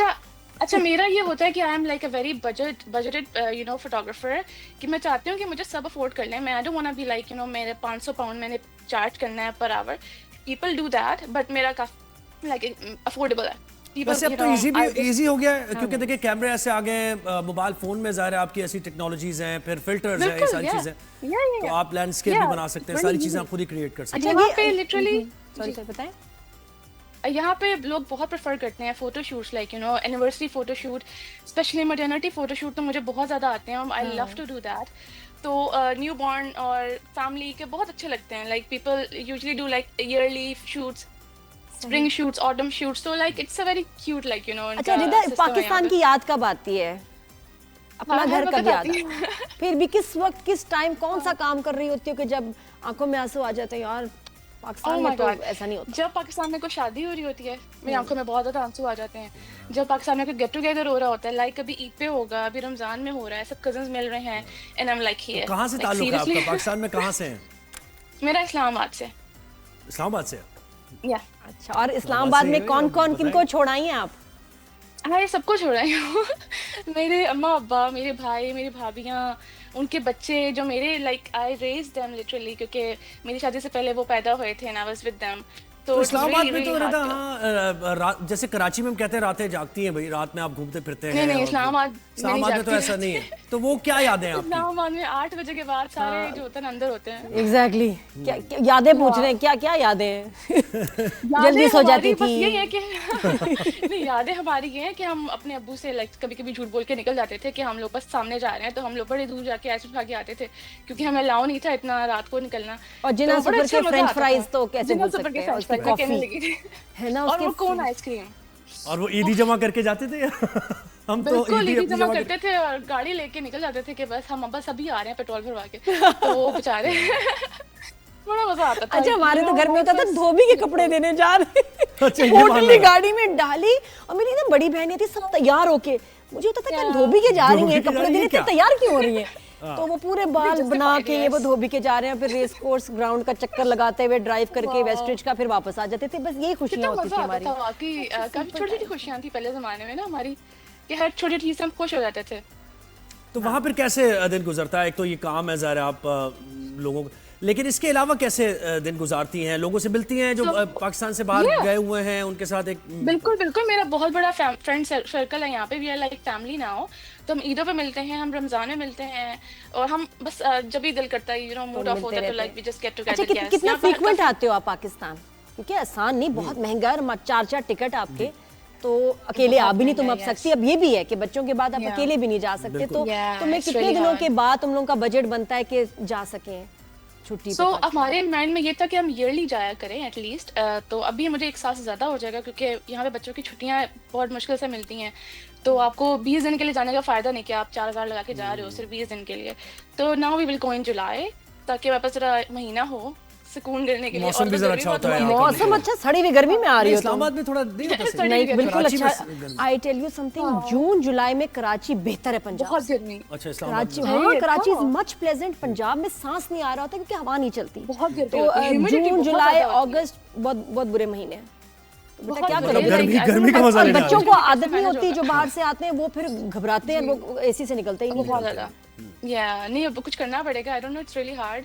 अच्छा मेरा ये होता है कि I am like a very budgeted you know photographer, कि मैं चाहती हूँ कि मुझे सब अफोर्ड कर लें. मैं I don't want to be like you know मेरे 500 पाउंड मैंने चार्ज करना है per hour. People do that but मेरा काफी लाइक अफोर्डेबल है. People, वैसे अब you तो know, इजी हो गया है क्योंकि देखिए कैमरे ऐसे आ गए हैं, मोबाइल फोन में ज़ाहिर है आपकी ऐसी टेक्नोलॉजीज हैं, फिर फिल्टर्स हैं, ये बिल्कुल, सारी yeah. चीजें, Yeah. तो आप लैंडस्केप भी बना सकते हैं, सारी चीजें आप खुद ही क्रिएट कर सकते हैं। अच्छा, यहाँ पे लिटरली सॉरी सर बताएं। यहाँ पे लोग बहुत प्रेफर करते हैं photo shoots, like you know anniversary photo shoot, specially maternity photo shoot तो मुझे बहुत ज़्यादा आते हैं. I love to do that. तो न्यू बॉर्न और फैमिली के बहुत अच्छे लगते हैं. Like people usually do like yearly shoots, spring shoots, autumn shoots. तो like it's a very cute like you know. अच्छा रिदा, पाकिस्तान की याद कब आती है? अपना हाँ, घर हर कब वक्त याद आती आता है? फिर भी किस वक्त, किस टाइम, कौन सा काम कर रही होती हो कि जब आंखों में आंसू आ जाते हैं? यार पाकिस्तान में तो ऐसा नहीं होता। जब पाकिस्तान में कोई शादी हो रही होती है मेरी आंखों में बहुत ज्यादा आंसू आ जाते हैं. जब पाकिस्तान में कोई गेट टुगेदर हो रहा होता है, लाइक अभी ईद पे होगा, अभी रमजान में हो रहा है, सब कजन्स मिल रहे हैं, and I am like here. कहाँ से ताल्लुक है आपका? पाकिस्तान में कहाँ से हैं? मेरा इस्लामाबाद से. इस्लामाबाद से। या अच्छा, और इस्लामाबाद में कौन कौन किनको छोड़ाई हैं आप? हाँ, सबको छोड़ा हूँ. मेरे अम्मा अब्बा, मेरे भाई, मेरी भाभियाँ, उनके बच्चे जो मेरे like I raise them literally, क्योंकि मेरी शादी से पहले वो पैदा हुए थे and I was with them. तो इस्लामाबाद में तो रहता, हाँ, जैसे कराची में हम कहते हैं रातें जागती हैं भाई, रात में आप घूमते फिरते हैं। नहीं, इस्लामाबाद में तो ऐसा नहीं है। तो वो क्या यादें हैं आपकी? इस्लामाबाद में 8 बजे के बाद सारे जो होते हैं अंदर होते हैं. एग्जैक्टली क्या यादें पूछ रहे हैं? क्या क्या यादें हैं? जल्दी सो जाती बस यही थी? है कि नहीं, यादें हमारी ये है कि हम अपने अब्बू से लाइक कभी कभी झूठ बोल के निकल जाते थे कि हम लोग बस सामने जा रहे हैं, तो हम लोग बड़े दूर जाके ऐसे खा के आते थे क्योंकि हमें अलाउ नहीं था इतना रात को निकलना. और जिना तो बड़ा सुपर अच्छा के मजा फ्रेंच आता था. फ्राइज तो कैसे जिना भूल सुपर सकते के हैं? फ्रेंच उसकी फ्राइज कहने कॉफी लगी थी. है ना, और उसके वो कोन आइसक्रीम. और वो ईदी जमा करके जाते थे हम तो बिल्कुल ईदी ईदी अपनी जमा जमा करते थे और गाड़ी लेके निकल जाते थे कि बस हम बस अभी आ रहे हैं पेट्रोल भरवा के. तो वो बेचारे बड़ा मजा आता था. अच्छा, हमारे तो घर में होता था धोबी के कपड़े देने जा रहे अच्छा, ये होटल मामला की है। गाड़ी में डाली और मेरी ना बड़ी बहनें थी, सब तैयार होके, मुझे होता था कि धोबी के जा रही धोबी हैं, के जा कपड़े रही देने हैं तो क्या? तैयार क्यों हो रही हैं? तो वो पूरे बाल justified, बना के yes. वो धोबी के जा रहे हैं, फिर रेस कोर्स ग्राउंड का चक्कर लगाते हुए ड्राइव करके वेस्टरिज का, फिर वापस आ जाते थे. बस यही खुशियां कितना होती थी मजा आता हमारी. था वाकई. काफी छोटी छोटी खुशियां थी पहले जमाने में ना हमारी, कि हर छोटी चीज से हम खुश हो जाते थे. तो वहाँ पर कैसे दिन गुजरता है? एक तो ये काम है ज़ाहिर है आप लोगों को, लेकिन इसके अलावा कैसे दिन गुजारती हैं? लोगों से मिलती हैं जो पाकिस्तान से बाहर गए हुए हैं, उनके साथ एक बिल्कुल बिल्कुल. मेरा बहुत बड़ा फ्रेंड सर्कल है यहाँ पे. We are like family now. तो हम ईदों पे मिलते हैं, हम रमजान में मिलते हैं, और हम बस जब भी दिल करता है, यू नो मूड ऑफ होता है तो लाइक वी जस्ट गेट अच्छा, टुगेदर. कितना फ्रीक्वेंट आते हो आप पाकिस्तान? क्योंकि आसान नहीं, बहुत महंगा है, 4 टिकट आपके, तो अकेले आप भी नहीं तुम अब सकती. अब ये भी है कि बच्चों के बाद आप अकेले भी नहीं जा सकते, तो तुम्हें it's कितने really दिनों hard. के बाद तुम लोगों का बजट बनता है कि जा सकें छुट्टी सो पे? हमारे माइंड में ये था कि हम ईयरली जाया करें एटलीस्ट. तो अभी मुझे 1 साल से ज़्यादा हो जाएगा क्योंकि यहाँ पे बच्चों की छुट्टियाँ बहुत मुश्किल से मिलती हैं. तो आपको 20 दिन के लिए जाने का फ़ायदा नहीं कि आप 4000 लगा के जा रहे हो सिर्फ 20 दिन के लिए. तो नाउ वी विल गो इन जुलाई, ताकि हमारे पास जरा महीना हो सुकून करने के लिए। मौसम और भी तो जरा गर्मी अच्छा बहुत होता है हुई यहाँ का। मौसम अच्छा, सड़ी हुई गर्मी में आ रही हो तुम। इस्लामाबाद में थोड़ा नहीं होता सही? नहीं बिल्कुल कराची में अच्छा। आई टेल यू समथिंग, जून जुलाई में कराची बेहतर है पंजाब बहुत से। गर्मी, अच्छा इस्लामाबाद कराची, में। हाँ है, कराची इज हाँ। Much pleasant. पंजाब में सांस नहीं आ रहा होता क्योंकि हवा नहीं चलती। बहुत गर्मी तो होती है, humidity जून बहुत जुलाई ज़्यादा होती है। अगस्त बहुत बहुत बुरे महीने हैं। तो बेटा बहुत क्या बुरे, करोगे? गर्मी- like, I don't गर्मी का know, मजा और लेने बच्चों आ को आदत नहीं manage होती, जो होगा। बाहर से आते हैं वो फिर घबराते हैं, वो एसी से निकलते ही नहीं। बहुत ज़्यादा, या नहीं अब कुछ करना पड़ेगा। I don't know, it's really hard,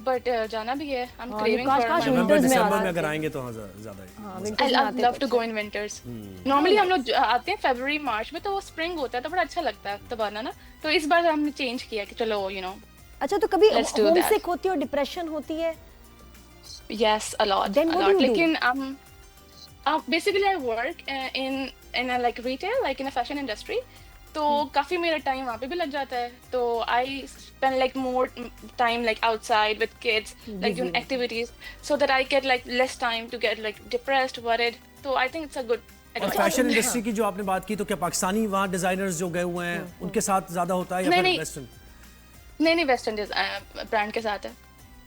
but जाना भी है। आई एम हाँ, क्रेविंग काश- फॉर काश माय winters नवंबर में दिसंबर आते में अगर हैं। आएंगे तो हाँ ज्यादा ही। हाँ, I winters में आते love तो to अच्छा। go in winters. Normally हम लोग आते हैं फरवरी मार्च में, तो वो स्प्रिंग होता है तो बड़ा अच्छा लगता है तब आना ना। तो इस बार हमने चेंज किया कि चलो अच्छा, तो कभी Let's do होम that. सिक होती है और डिप्रेशन होती है? yes, a lot, Then a what lot. do you do? लेकिन basically I work in a like retail, like in a fashion industry. तो काफी मेरा टाइम वहाँ पे भी लग जाता है, तो I spend like more time like outside with kids, like doing activities, so that I get like less time to get like depressed, worried. तो I think it's a good और फैशन इंडस्ट्री की जो आपने बात की, तो क्या पाकिस्तानी वहाँ डिजाइनर्स जो गए हुए हैं उनके साथ ज्यादा होता है या नहीं, फिर नहीं। वेस्टर्न? नहीं वेस्टर्न ब्रांड के साथ है।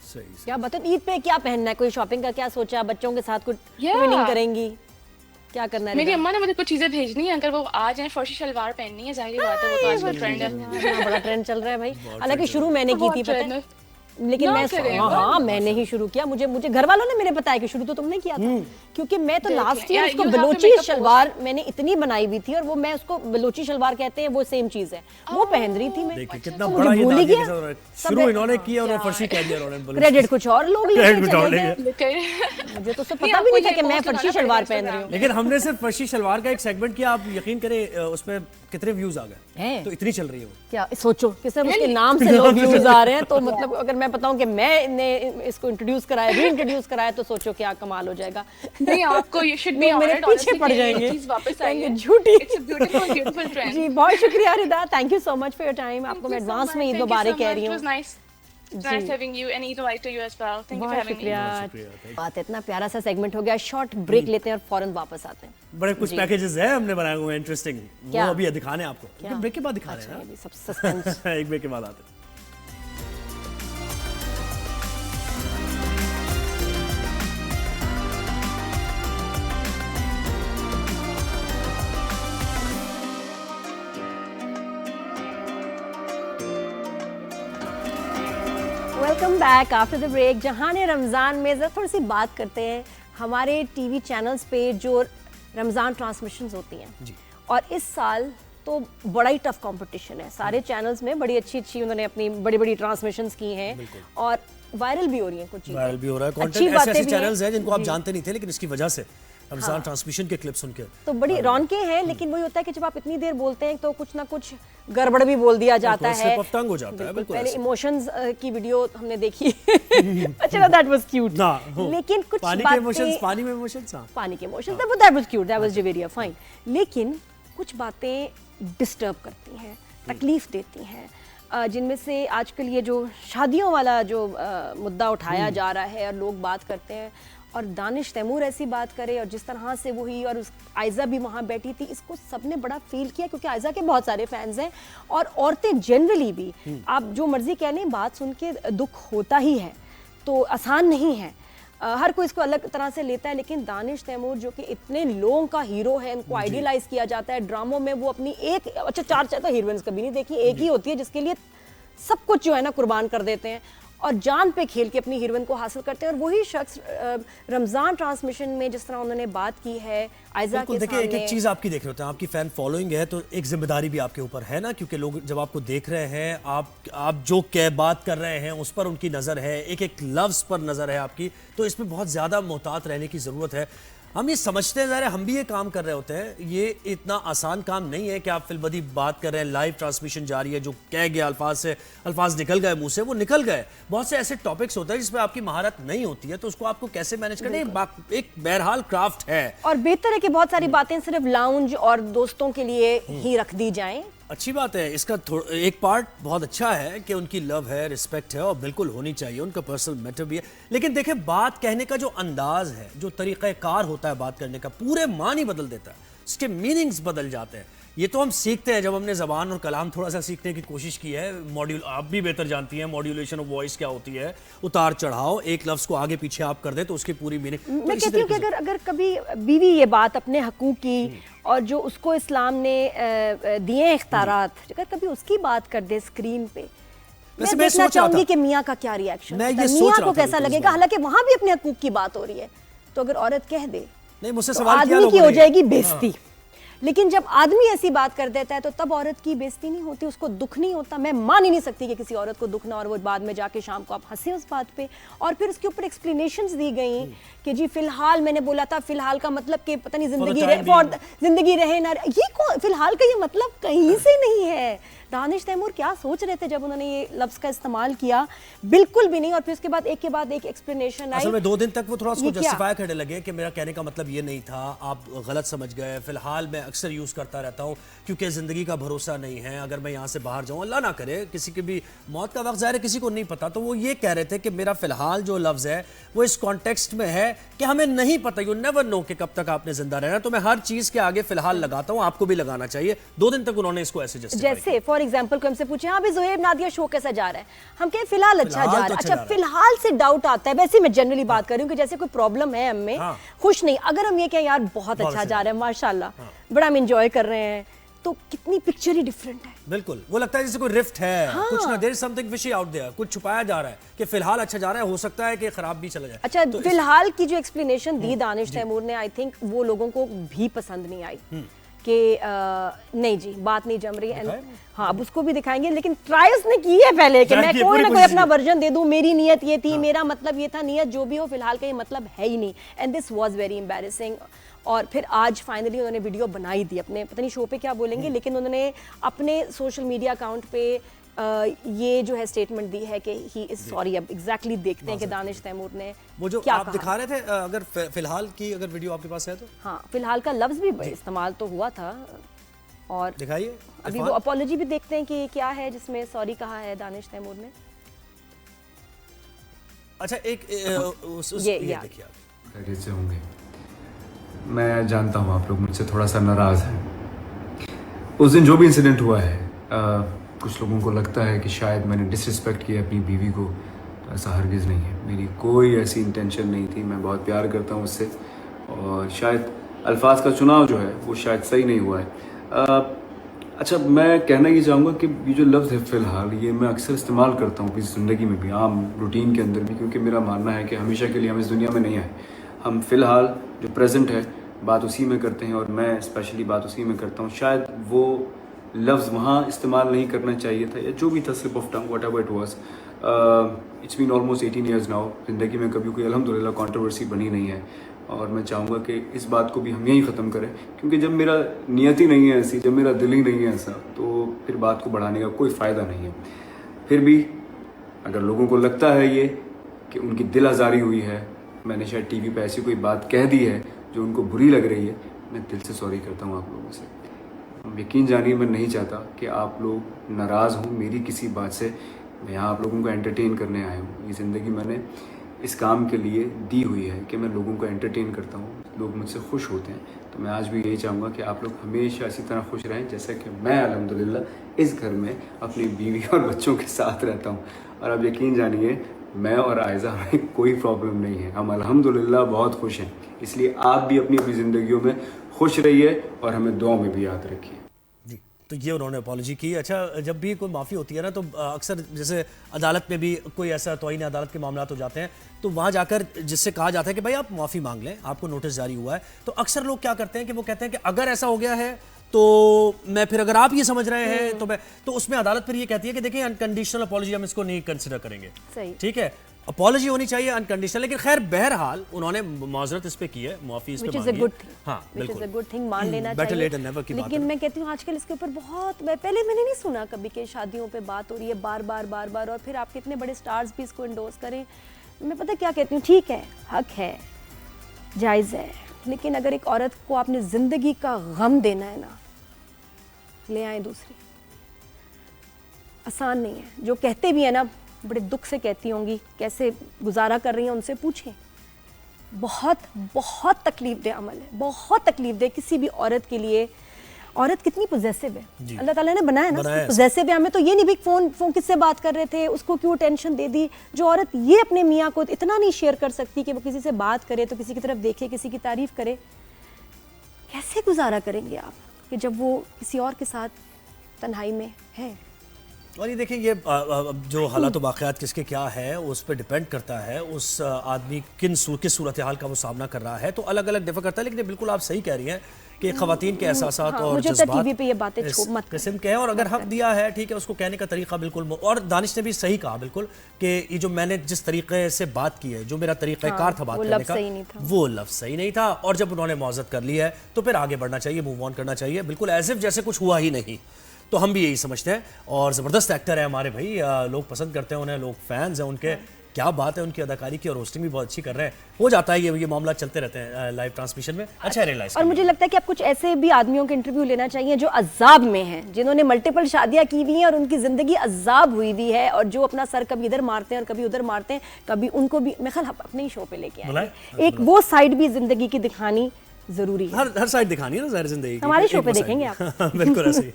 सही क्या बताओ, ईद पे क्या पहनना है? कोई शॉपिंग का क्या सोचा? बच्चों के साथ कुछ Yeah. ट्विनिंग करेंगी? क्या करना है? मेरी रिदा? अम्मा ने मुझे कुछ चीजें भेजनी है, अगर वो आ जाए। फर्शी शलवार पहननी है, जाहिर बात है, वो तो आजकल ट्रेंड है। हाँ, बड़ा ट्रेंड चल रहा है भाई। हालांकि शुरू मैंने की बहुत थी, पता trend है, है। लेकिन ना मैं करें, हाँ मैंने ही शुरू किया। मुझे घर वालों ने मेरे बताया कि शुरू तो तुमने किया था, क्योंकि मैं तो देखें, लास्ट ईयर yeah, उसको you have to Balochi make a shalwar मैंने इतनी बनाई हुई थी, और वो मैं उसको बलोची शलवार कहते हैं, वो सेम चीज है, वो पहन रही थी मैं। देखिए कितना तो बड़ा मुझे ये भूल ही दादी गया। के साथ सब शुरू है- इन्होंने किया और क्या फर्शी कह दिया उन्होंने। क्रेडिट कुछ और लोग लेके Credit कुछ और चले ले गए। गए। मुझे तो उससे पता भी नहीं था कि मैं फर्शी शलवार पहन रही हूँ। लेकिन हमने सिर्फ फर्शी शलवार का एक सेगमेंट किया, आप यकीन करें उस पर कितने व्यूज आ गए हैं? तो इतनी चल रही है वो। क्या सोचो कि सिर्फ उसके नाम से लोग व्यूज आ रहे हैं, तो मतलब अगर मैं बताऊं कि मैंने इसको इंट्रोड्यूस कराया, रीइंट्रोड्यूस कराया, तो सोचो क्या कमाल हो जाएगा। नहीं, आपको ये शुड बी लोग मेरे ऑनर्ड, पीछे पड़ जाएंगे, चीज वापस आई कहेंगे है। झूठी। It's a beautiful trend. जी बहुत शुक्रिया Rida, thank you so much for your time. आपको मैं एडवांस में ईद मुबारक कह रही हूँ। Nice having you, and Eid Mubarak to you as well. Thank you for बहुत having me. शुक्रिया। बात है, इतना प्यारा सा सेगमेंट हो गया। शॉर्ट ब्रेक लेते हैं और फौरन वापस आते हैं। बड़े कुछ पैकेजेस हैं हमने बनाए हुए इंटरेस्टिंग, वो क्या? अभी दिखाने हैं आपको, क्या? लेकिन ब्रेक के बाद दिखा रहे अच्छा, हैं ये भी सब सस्पेंस। ना। एक ब्रेक के बाद आते हैं। Welcome back after the break. जहाने रमज़ान में ज़रा थोड़ी सी बात करते हैं हमारे टीवी चैनल्स पे जो रमज़ान ट्रांसमिशंस होती हैं, और इस साल तो बड़ा ही टफ कंपटीशन है। सारे चैनल्स में बड़ी अच्छी उन्होंने अपनी बड़ी बड़ी ट्रांसमिशंस की हैं, और वायरल भी हो रही हैं कुछ चीज़ें। वायरल भी हो रहा है अच्छी कंटेंट, बातें ऐसे भी हैं। चैनल्स हैं जिनको आप जी। जानते नहीं थे, लेकिन इसकी वजह से रमजान ट्रांसमिशन के क्लिप सुन के तो बड़ी रौनकें हैं, लेकिन वही होता है कि जब आप इतनी देर बोलते हैं तो कुछ ना कुछ गड़बड़ भी बोल दिया जाता बिल्कुल, है। slip of tongue हो जाता है, बिल्कुल पहले ऐसे। इमोशंस की वीडियो हमने देखी। अच्छा, दैट वाज क्यूट। ना हो। लेकिन कुछ पानी के बातें इमोशंस, पानी में इमोशंस, हाँ। पानी के emotions, that was cute, that was Javeria fine. लेकिन कुछ बातें डिस्टर्ब करती हैं, तकलीफ देती हैं, जिनमें से आजकल ये जो शादियों वाला जो मुद्दा उठाया जा रहा है और लोग बात करते हैं, और दानिश तैमूर ऐसी बात करे, और जिस तरह से वो हुई, और उस आयज़ा भी वहाँ बैठी थी, इसको सबने बड़ा फील किया, क्योंकि आयज़ा के बहुत सारे फैंस हैं, और औरतें जनरली भी, आप जो मर्जी कह लें, बात सुन के दुख होता ही है, तो आसान नहीं है। हर कोई इसको अलग तरह से लेता है, लेकिन दानिश तैमूर जो कि इतने लोगों का हीरो है, उनको आइडियलाइज किया जाता है ड्रामों में, वो अपनी एक, अच्छा चार तो हीरोइंस कभी नहीं देखी, एक ही होती है जिसके लिए सब कुछ जो है ना कुर्बान कर देते हैं, और जान पे खेल के अपनी हीरोइन को हासिल करते हैं। और वही शख्स रमज़ान ट्रांसमिशन में जिस तरह उन्होंने बात की है आयज़ा के देखिए, एक सामने, एक चीज आपकी देख रहे होते हैं, आपकी फैन फॉलोइंग है, तो एक जिम्मेदारी भी आपके ऊपर है ना, क्योंकि लोग जब आपको देख रहे हैं, आप जो क्या बात कर रहे हैं उस पर उनकी नजर है, एक एक लफ्ज पर नजर है आपकी, तो इसमें बहुत ज्यादा मोहतात रहने की जरूरत है। हम ये समझते हैं, ज़ाहिर है हम भी ये काम कर रहे होते हैं, ये इतना आसान काम नहीं है कि आप फिलबदी बात कर रहे हैं, लाइव ट्रांसमिशन जारी है, जो कह गया अल्फाज से अल्फाज निकल गए मुंह से, वो निकल गए। बहुत से ऐसे टॉपिक्स होते हैं जिसमें आपकी महारत नहीं होती है, तो उसको आपको कैसे मैनेज करना है, एक बहरहाल क्राफ्ट है। और बेहतर है कि बहुत सारी बातें सिर्फ लाउंज और दोस्तों के लिए ही रख दी जाएं। अच्छी बात है, इसका एक पार्ट बहुत अच्छा है कि उनकी लव है, रिस्पेक्ट है, और बिल्कुल होनी चाहिए, उनका पर्सनल मैटर भी है। लेकिन देखें, बात कहने का जो अंदाज है, जो तरीक़ाकार होता है बात करने का, पूरे मान ही बदल देता है। उसके मीनिंग्स बदल जाते हैं। ये तो हम सीखते हैं जब हमने ज़बान और कलाम थोड़ा सा सीखने की कोशिश की है। मॉड्यूल आप भी बेहतर जानती हैं, मॉड्यूलेशन ऑफ वॉइस क्या होती है, उतार चढ़ाव, एक लफ्ज़ को आगे पीछे आप कर दे तो उसकी पूरी मीनिंग। मैं कहती हूँ कि अगर कभी बीवी ये बात अपने हकूक़ की और जो उसको इस्लाम ने दिए इख्तियारात, अगर कभी उसकी बात कर दे स्क्रीन पे, मैं देखना चाहूंगी कि मियाँ का क्या रिएक्शन, मियाँ को कैसा लगेगा। हालांकि वहां भी अपने हकूक़ की बात हो रही है, तो अगर औरत कह दे नहीं, मुझसे तो सवाल किया आदमी की हो जाएगी बेइज्जती। लेकिन जब आदमी ऐसी बात कर देता है तो तब औरत की बेइज्जती नहीं होती, उसको दुख नहीं होता। मैं मान ही नहीं सकती कि किसी औरत को दुख ना, और वो बाद में जाके शाम को आप हंसे उस बात पे। और फिर उसके ऊपर एक्सप्लेनेशंस दी गई कि जी फिलहाल मैंने बोला था, फिलहाल का मतलब कि पता नहीं जिंदगी रहे ना रहे। ये फिलहाल का ये मतलब कहीं से नहीं है। दानिश तैमूर क्या सोच रहे थे जब उन्होंने ये लफ्ज़ का इस्तेमाल किया? बिल्कुल भी नहीं। और फिर उसके बाद एक एक्सप्लेनेशन आई। असल में 2 दिन तक वो थोड़ा उसको जस्टिफाई करने लगे कि मेरा कहने का मतलब ये नहीं था, आप गलत समझ गए। फिलहाल मैं अक्सर यूज़ करता रहता हूँ क्योंकि ज़िंदगी का भरोसा नहीं है, अगर मैं यहाँ से बाहर जाऊँ, अल्लाह ना करे किसी की भी मौत का वक्त ज़ाहिर है किसी को नहीं पता। तो वो ये कह रहे थे कि मेरा फ़िलहाल जो लफ्ज़ है वो इस कॉन्टेक्स्ट में है कि हमें नहीं पता, यू नेवर नो कि कब तक आपने जिंदा रहना। तो मैं हर चीज़ के आगे फ़िलहाल लगाता हूँ, आपको भी लगाना चाहिए। 2 दिन तक उन्होंने इसको ऐसे जैसे फॉर एग्जाम्पल को हमसे पूछे, हाँ भाई ज़ोहेब नादिया शो कैसा जा रहा है, हम कहें फिलहाल अच्छा जा रहा है। अच्छा, फिलहाल से डाउट आता है। वैसे मैं जनरली बात कर रही हूँ कि जैसे कोई प्रॉब्लम है हमें, खुश नहीं, अगर हम ये कहें यार बहुत अच्छा जा रहा है, माशाल्लाह बड़ा हम एंजॉय कर रहे हैं, तो कितनी पिक्चर ही डिफरेंट है। बिल्कुल, वो लगता है जैसे कोई रिफ्ट है, कुछ ना, there is something fishy out there, कुछ छुपाया जा रहा है कि फिलहाल अच्छा जा रहा है, हो सकता है कि खराब भी चला जाए। अच्छा, तो फिलहाल की जो एक्सप्लेनेशन दी दानिश तैमूर ने, आई थिंक वो लोगों को भी पसंद नहीं आई कि नहीं जी बात नहीं जम रही है। हाँ, अब उसको भी दिखाएंगे, लेकिन ट्राई उसने की है पहले कि मैं कोई ना कोई अपना वर्जन दे दूं, मेरी नीयत ये थी, मेरा मतलब ये था। नीयत जो भी हो, फिलहाल का ये मतलब है ही नहीं। And this was very embarrassing. और फिर आज फाइनली उन्होंने वीडियो बनाई थी अपने, पता नहीं शो पे क्या बोलेंगे, लेकिन उन्होंने अपने सोशल मीडिया अकाउंट पे ये जो है स्टेटमेंट दी है कि ही इज सॉरी। अब एग्जैक्टली देखते हैं कि दानिश तैमूर ने वो जो क्या आप कहा। दिखा रहे थे, अगर फिलहाल की अगर वीडियो आपके पास है तो हाँ, फिलहाल का लफ्ज भी इस्तेमाल तो हुआ था। और दिखाइए, अभी वो अपॉलॉजी भी देखते हैं कि क्या है जिसमें सॉरी कहा है दानिश तैमूर ने। अच्छा, एक ये देखिए खैरियत से होंगे। मैं जानता हूँ आप लोग मुझसे थोड़ा सा नाराज़ हैं। उस दिन जो भी इंसिडेंट हुआ है, कुछ लोगों को लगता है कि शायद मैंने डिसरिस्पेक्ट किया अपनी बीवी को, तो ऐसा हरगिज़ नहीं है। मेरी कोई ऐसी इंटेंशन नहीं थी। मैं बहुत प्यार करता हूँ उससे, और शायद अल्फाज का चुनाव जो है वो शायद सही नहीं हुआ है। अच्छा, मैं कहना ये चाहूँगा कि ये जो लफ्ज़ है फ़िलहाल, ये मैं अक्सर इस्तेमाल करता हूँ अपनी ज़िंदगी में भी, आम रूटीन के अंदर भी, क्योंकि मेरा मानना है कि हमेशा के लिए हम इस दुनिया में नहीं आए। हम फ़िलहाल जो प्रेजेंट है बात उसी में करते हैं, और मैं स्पेशली बात उसी में करता हूँ। शायद वो लफ्ज़ वहाँ इस्तेमाल नहीं करना चाहिए था, या जो भी था, slip of tongue, whatever it was. It's been almost 18 years now. ज़िंदगी में कभी कोई अल्हम्दुलिल्लाह कंट्रोवर्सी बनी नहीं है, और मैं चाहूँगा कि इस बात को भी हम यहीं ख़त्म करें, क्योंकि जब मेरा नियत ही नहीं है ऐसी, जब मेरा दिल ही नहीं है ऐसा, तो फिर बात को बढ़ाने का कोई फ़ायदा नहीं है। फिर भी अगर लोगों को लगता है ये कि उनकी दिल आज़ारी हुई है, मैंने शायद टीवी पे ऐसी कोई बात कह दी है जो उनको बुरी लग रही है, मैं दिल से सॉरी करता हूँ आप लोगों से। यकीन जानिए, मैं नहीं चाहता कि आप लोग नाराज़ हों मेरी किसी बात से। मैं यहाँ आप लोगों को एंटरटेन करने आया हूँ। ये ज़िंदगी मैंने इस काम के लिए दी हुई है कि मैं लोगों को एंटरटेन करता हूँ, लोग मुझसे खुश होते हैं। तो मैं आज भी यही चाहूँगा कि आप लोग हमेशा इसी तरह खुश रहें जैसे कि मैं अल्हम्दुलिल्लाह इस घर में अपनी बीवी और बच्चों के साथ रहता हूँ। और अब यकीन जानिए, मैं और आयज़ा में कोई प्रॉब्लम नहीं है, हम अल्हम्दुलिल्लाह बहुत खुश हैं। इसलिए आप भी अपनी अपनी ज़िंदगियों में खुश रहिए और हमें दुआ में भी याद रखिए। जी, तो ये उन्होंने अपॉलॉजी की। अच्छा, जब भी कोई माफ़ी होती है ना, तो अक्सर जैसे अदालत में भी कोई ऐसा तौहीन अदालत के मामला हो जाते हैं, तो वहाँ जाकर जिससे कहा जाता है कि भाई आप माफ़ी मांग लें, आपको नोटिस जारी हुआ है, तो अक्सर लोग क्या करते हैं कि वो कहते हैं कि अगर ऐसा हो गया है तो मैं फिर, अगर आप ये समझ रहे हैं तो मैं, तो उसमें अदालत फिर ये कहती है कि देखिए अनकंडीशनल अपॉलॉजी हम इसको नहीं कंसिडर करेंगे। सही, ठीक है, अपॉलॉजी होनी चाहिए अनकंडीशनल। लेकिन खैर बहरहाल उन्होंने माजरत इस पे की है, माफी इस पे मांगी है। हाँ, बिल्कुल, गुड थिंग, मान लेना बेटर चाहिए। लेट देन नेवर की बात है। लेकिन मैं कहती हूँ आजकल इसके ऊपर बहुत, पहले मैंने नहीं सुना कभी कि शादियों पे बात हो रही है बार बार, और फिर आपके इतने बड़े स्टार्स भी इसको इंडोर्स करें। मैं पता क्या कहती हूँ, ठीक है, हक है, जायज़ है, लेकिन अगर एक औरत को आपने ज़िंदगी का गम देना है ना, ले आए दूसरी। आसान नहीं है। जो कहते भी है ना, बड़े दुख से कहती होंगी, कैसे गुजारा कर रही हैं, उनसे पूछें। बहुत बहुत तकलीफदेह अमल है, बहुत तकलीफदेह किसी भी औरत के लिए। औरत कितनी पोजेसिव है, अल्लाह ताला ने बनाया ना पोजेसिव है हमें। तो ये नहीं भी फोन किससे बात कर रहे थे, उसको क्यों टेंशन दे दी। जो औरत ये अपने मियाँ को इतना नहीं शेयर कर सकती कि वो किसी से बात करे तो किसी की तरफ देखे, किसी की तारीफ करे, कैसे गुजारा करेंगे आप कि जब वो किसी और के साथ तन्हाई में है। और ये देखिए, ये जो हालात वाक़यात किसके क्या है उस पर डिपेंड करता है, उस आदमी किस सूरत हाल का वो सामना कर रहा है, तो अलग अलग डिफर करता है। लेकिन बिल्कुल आप सही कह रही हैं कि ख़वातीन के एहसासात और जज्बात टीवी पे ये बातें मत किस्म के हैं। और अगर हक दिया है, ठीक है, उसको कहने का तरीका बिल्कुल, और दानिश ने भी सही कहा बिल्कुल कि ये जो मैंने जिस तरीके से बात की है, जो मेरा तरीक़ाकार था बात करने का, वो लफ्ज़ सही नहीं था। और जब उन्होंने मौज़त कर लिया है तो फिर आगे बढ़ना चाहिए, मूव ऑन करना चाहिए, बिल्कुल एज़ इफ जैसे कुछ हुआ ही नहीं। तो हम भी यही समझते हैं। और ज़बरदस्त एक्टर है हमारे भाई, लोग पसंद करते हैं उन्हें, लोग फैंस हैं उनके। क्या बात है उनकी अदाकारी की, और होस्टिंग भी बहुत अच्छी कर रहे हैं। हो जाता है ये मामला चलते रहते हैं लाइव ट्रांसमिशन में। अच्छा रियलाइज। और मुझे लगता है कि आप कुछ ऐसे भी आदमियों के इंटरव्यू लेना चाहिए जो अजाब में हैं, जिन्होंने मल्टीपल शादियां की हुई हैं और उनकी जिंदगी अजाब हुई हुई है, और जो अपना सर कभी इधर मारते हैं और कभी उधर मारते हैं। कभी उनको भी मैं ख्याल अपने ही शो पे लेके आए, एक वो साइड भी जिंदगी की दिखानी जरूरी है। हर साइड दिखानी है ना ज़ाहिर जिंदगी की। हमारे शो पे देखेंगे आप। बिल्कुल ऐसे ही।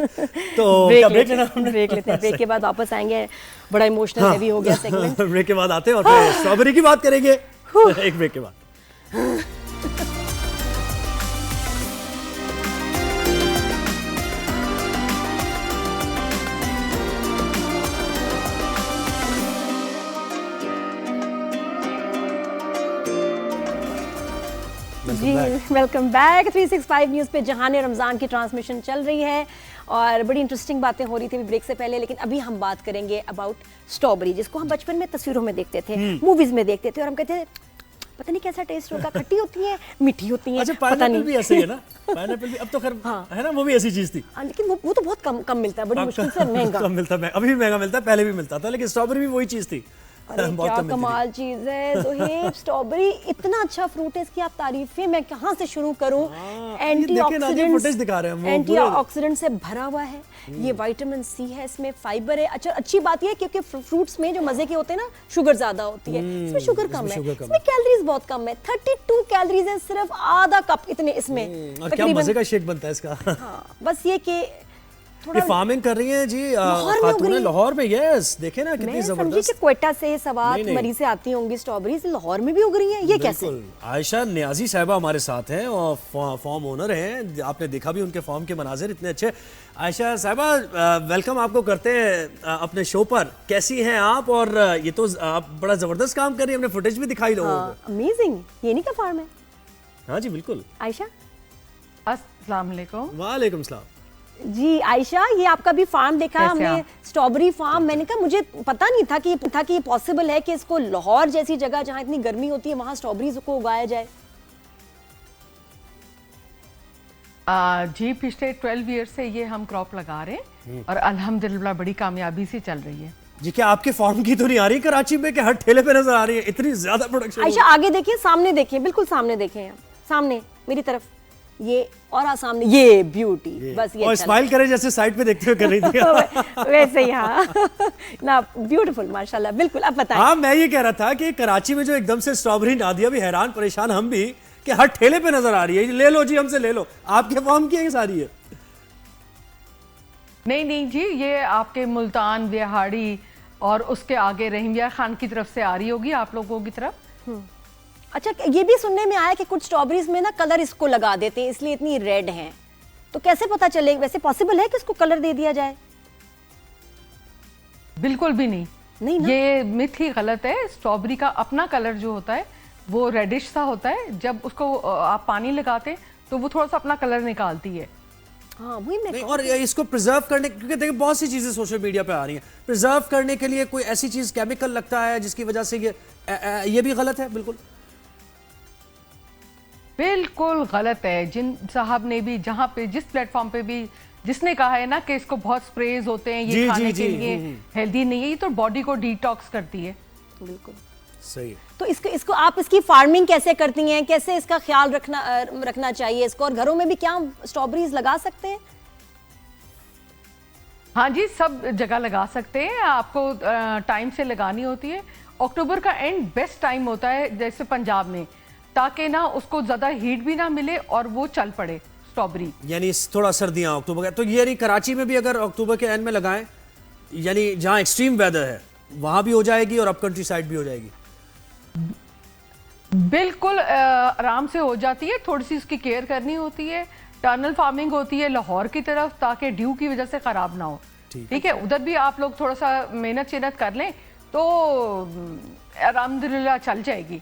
तो क्या ब्रेक लेना हमने? ब्रेक लेते हैं, ब्रेक के बाद वापस आएंगे। बड़ा इमोशनल हैवी हो गया सेगमेंट। ब्रेक के बाद आते हैं और फिर स्ट्रॉबेरी की बात करेंगे एक ब्रेक के बाद। जी वेलकम बैक। 365 न्यूज़ पे जहान रमज़ान की ट्रांसमिशन चल रही है और बड़ी इंटरेस्टिंग बातें हो रही थी ब्रेक से पहले। लेकिन अभी हम बात करेंगे अबाउट स्ट्रॉबेरी, जिसको हम बचपन में तस्वीरों में देखते थे, मूवीज में देखते थे, और हम कहते थे पता नहीं कैसा टेस्ट होगा, खट्टी होती है, मीठी होती है। अच्छा, पाइनएप्पल भी ऐसे ही है ना? पाइनएप्पल भी अब तो खैर है ना, वो भी ऐसी चीज थी। लेकिन वो तो बहुत कम मिलता है, बड़ी मुश्किल से महंगा कम मिलता है। अभी भी महंगा मिलता है, पहले भी मिलता था, लेकिन स्ट्रॉबेरी भी वही चीज थी। अरे क्या कमाल चीज है सोहेब। स्ट्रॉबेरी इतना अच्छा फ्रूट है, इसकी आप तारीफें मैं कहाँ से शुरू करूँ। एंटीऑक्सीडेंट से भरा हुआ है, ये विटामिन सी है, इसमें फाइबर है। अच्छा, अच्छी बात यह है क्योंकि फ्रूट्स में जो मजे के होते हैं ना, शुगर ज्यादा होती है, इसमें शुगर कम है, इसमें कैलोरीज बहुत कम है। 32 कैलोरीज है, सिर्फ आधा कप इतने इसमें। क्या मजे का शेक बनता है इसका। हाँ, बस ये कि ये फार्मिंग कर रही हैं जी खातून लाहौर में। यस, देखें ना कितनी जबरदस्त। कि क्वेटा से, सवात, मरी से आती होंगी स्ट्रॉबेरीज, लाहौर में भी उग रही हैं। ये कैसे? आयशा नियाजी साहिबा हमारे साथ हैं और फार्म ओनर हैं। आपने देखा भी उनके फार्म के मनाजिर इतने अच्छे। आयशा साहिबा, वेलकम आपको करते हैं अपने शो पर। कैसी हैं आप? और ये तो आप बड़ा जबरदस्त काम कर रही हैं, हमने फुटेज भी दिखाई लोगों को। अमेजिंग। ये नहीं का फार्म है? हाँ जी बिल्कुल। आयशा, अस्सलाम वालेकुम। वालेकुम सलाम जी। आयशा, ये आपका भी फार्म देखा हमने, स्ट्रॉबेरी फार्म। मैंने कहा मुझे पता नहीं था कि ये पॉसिबल है कि इसको लाहौर जैसी जगह जहाँ इतनी गर्मी होती है वहाँ स्ट्रॉबेरीज को उगाया जाए। जी, पिछले 12 ईयर से ये हम क्रॉप लगा रहे हैं और अल्हम्दुलिल्लाह बड़ी कामयाबी से चल रही है। जी, क्या आपके फार्म की तो नहीं आ रही कराची में, कि हर ठेले पे नजर आ रही है इतनी ज्यादा प्रोडक्शन? आयशा आगे देखिए, सामने देखिए, बिल्कुल सामने देखें, सामने मेरी तरफ, ये और सामने ये ब्यूटी। बस ये और स्माइल करे जैसे साइड पे देखते हुए कर रही थी। वैसे ही। हाँ ना, ब्यूटीफुल माशाल्लाह। बिल्कुल, अब बताएं। हाँ, मैं ये कह रहा था कि कराची में जो एकदम से स्ट्रॉबेरी ना दिया, भी हैरान परेशान हम भी कि हर ठेले पे नजर आ रही है। ले लो जी, हमसे ले लो। आपके फार्म की सारी है? नहीं जी, ये आपके मुल्तान, बिहाड़ी और उसके आगे रहीमिया खान की तरफ से आ रही होगी आप लोगों की तरफ। अच्छा, ये भी सुनने में आया कि कुछ स्ट्रॉबेरीज में ना कलर इसको लगा देते हैं, इसलिए इतनी रेड हैं। तो कैसे पता चलेगा? वैसे पॉसिबल है कि इसको कलर दे दिया जाए? बिल्कुल भी नहीं ना? ये मिथ ही गलत है। स्ट्रॉबेरी का अपना कलर जो होता है वो रेडिश सा होता है। जब उसको आप पानी लगाते हैं तो वो थोड़ा सा अपना कलर निकालती है। हाँ, वही मैं। और इसको प्रिजर्व करने, क्योंकि देखिए बहुत सी चीजें सोशल मीडिया पे आ रही हैं, प्रिजर्व करने के लिए कोई ऐसी चीज केमिकल लगता है जिसकी वजह से ये भी गलत है। बिल्कुल गलत है। जिन साहब ने भी जहाँ पे, जिस प्लेटफॉर्म पे भी जिसने कहा है ना कि इसको बहुत स्प्रेज होते हैं, ये खाने के लिए हेल्दी नहीं है, ये तो बॉडी को डिटॉक्स करती है। बिल्कुल सही। तो इसको आप इसकी फार्मिंग कैसे करती हैं? कैसे इसका ख्याल रखना चाहिए इसको? और घरों में भी क्या स्ट्रॉबेरीज लगा सकते हैं? हाँ जी, सब जगह लगा सकते हैं। आपको टाइम से लगानी होती है। अक्टूबर का एंड बेस्ट टाइम होता है, जैसे पंजाब में ताकि ना उसको ज्यादा हीट भी ना मिले और वो चल पड़े स्ट्रॉबेरी। यानी थोड़ा सर्दियां अक्टूबर का, तो ये यानी कराची में भी अगर अक्टूबर के एंड में लगाएं, यानी जहां एक्सट्रीम वेदर है वहां भी हो जाएगी और अप कंट्री साइड भी हो जाएगी? बिल्कुल आराम से हो जाती है, थोड़ी सी उसकी केयर करनी होती है। टर्नल फार्मिंग होती है लाहौर की तरफ ताकि ड्यू की वजह से खराब ना हो। ठीक है, उधर भी आप लोग थोड़ा सा मेहनत कर लें तो अल्हम्दुलिल्लाह चल जाएगी।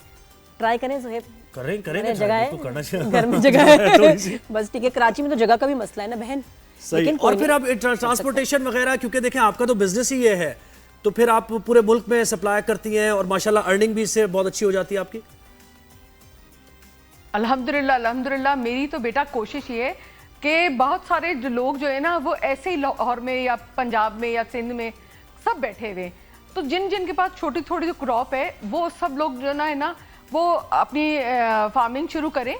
ट्राई करें सुहेब, करें जगह है, तो करना चाहिए। घर में जगह है बस ठीक है। कराची में तो जगह का भी मसला है ना बहन। सही। लेकिन और फिर आप ट्रांसपोर्टेशन वगैरह, क्योंकि देखें आपका तो बिजनेस ही ये है, तो फिर आप पूरे मुल्क में सप्लाई करती हैं और माशाल्लाह अर्निंग भी इससे बहुत अच्छी हो जाती है आपकी। अल्हम्दुलिल्लाह अल्हम्दुलिल्लाह। मेरी तो बेटा कोशिश ये है कि बहुत सारे जो लोग जो है ना वो ऐसे ही लाहौर में या पंजाब में या सिंध में सब बैठे हुए, तो जिन जिन के पास छोटी छोटी जो क्रॉप है वो सब लोग जो है ना वो अपनी फार्मिंग शुरू करें।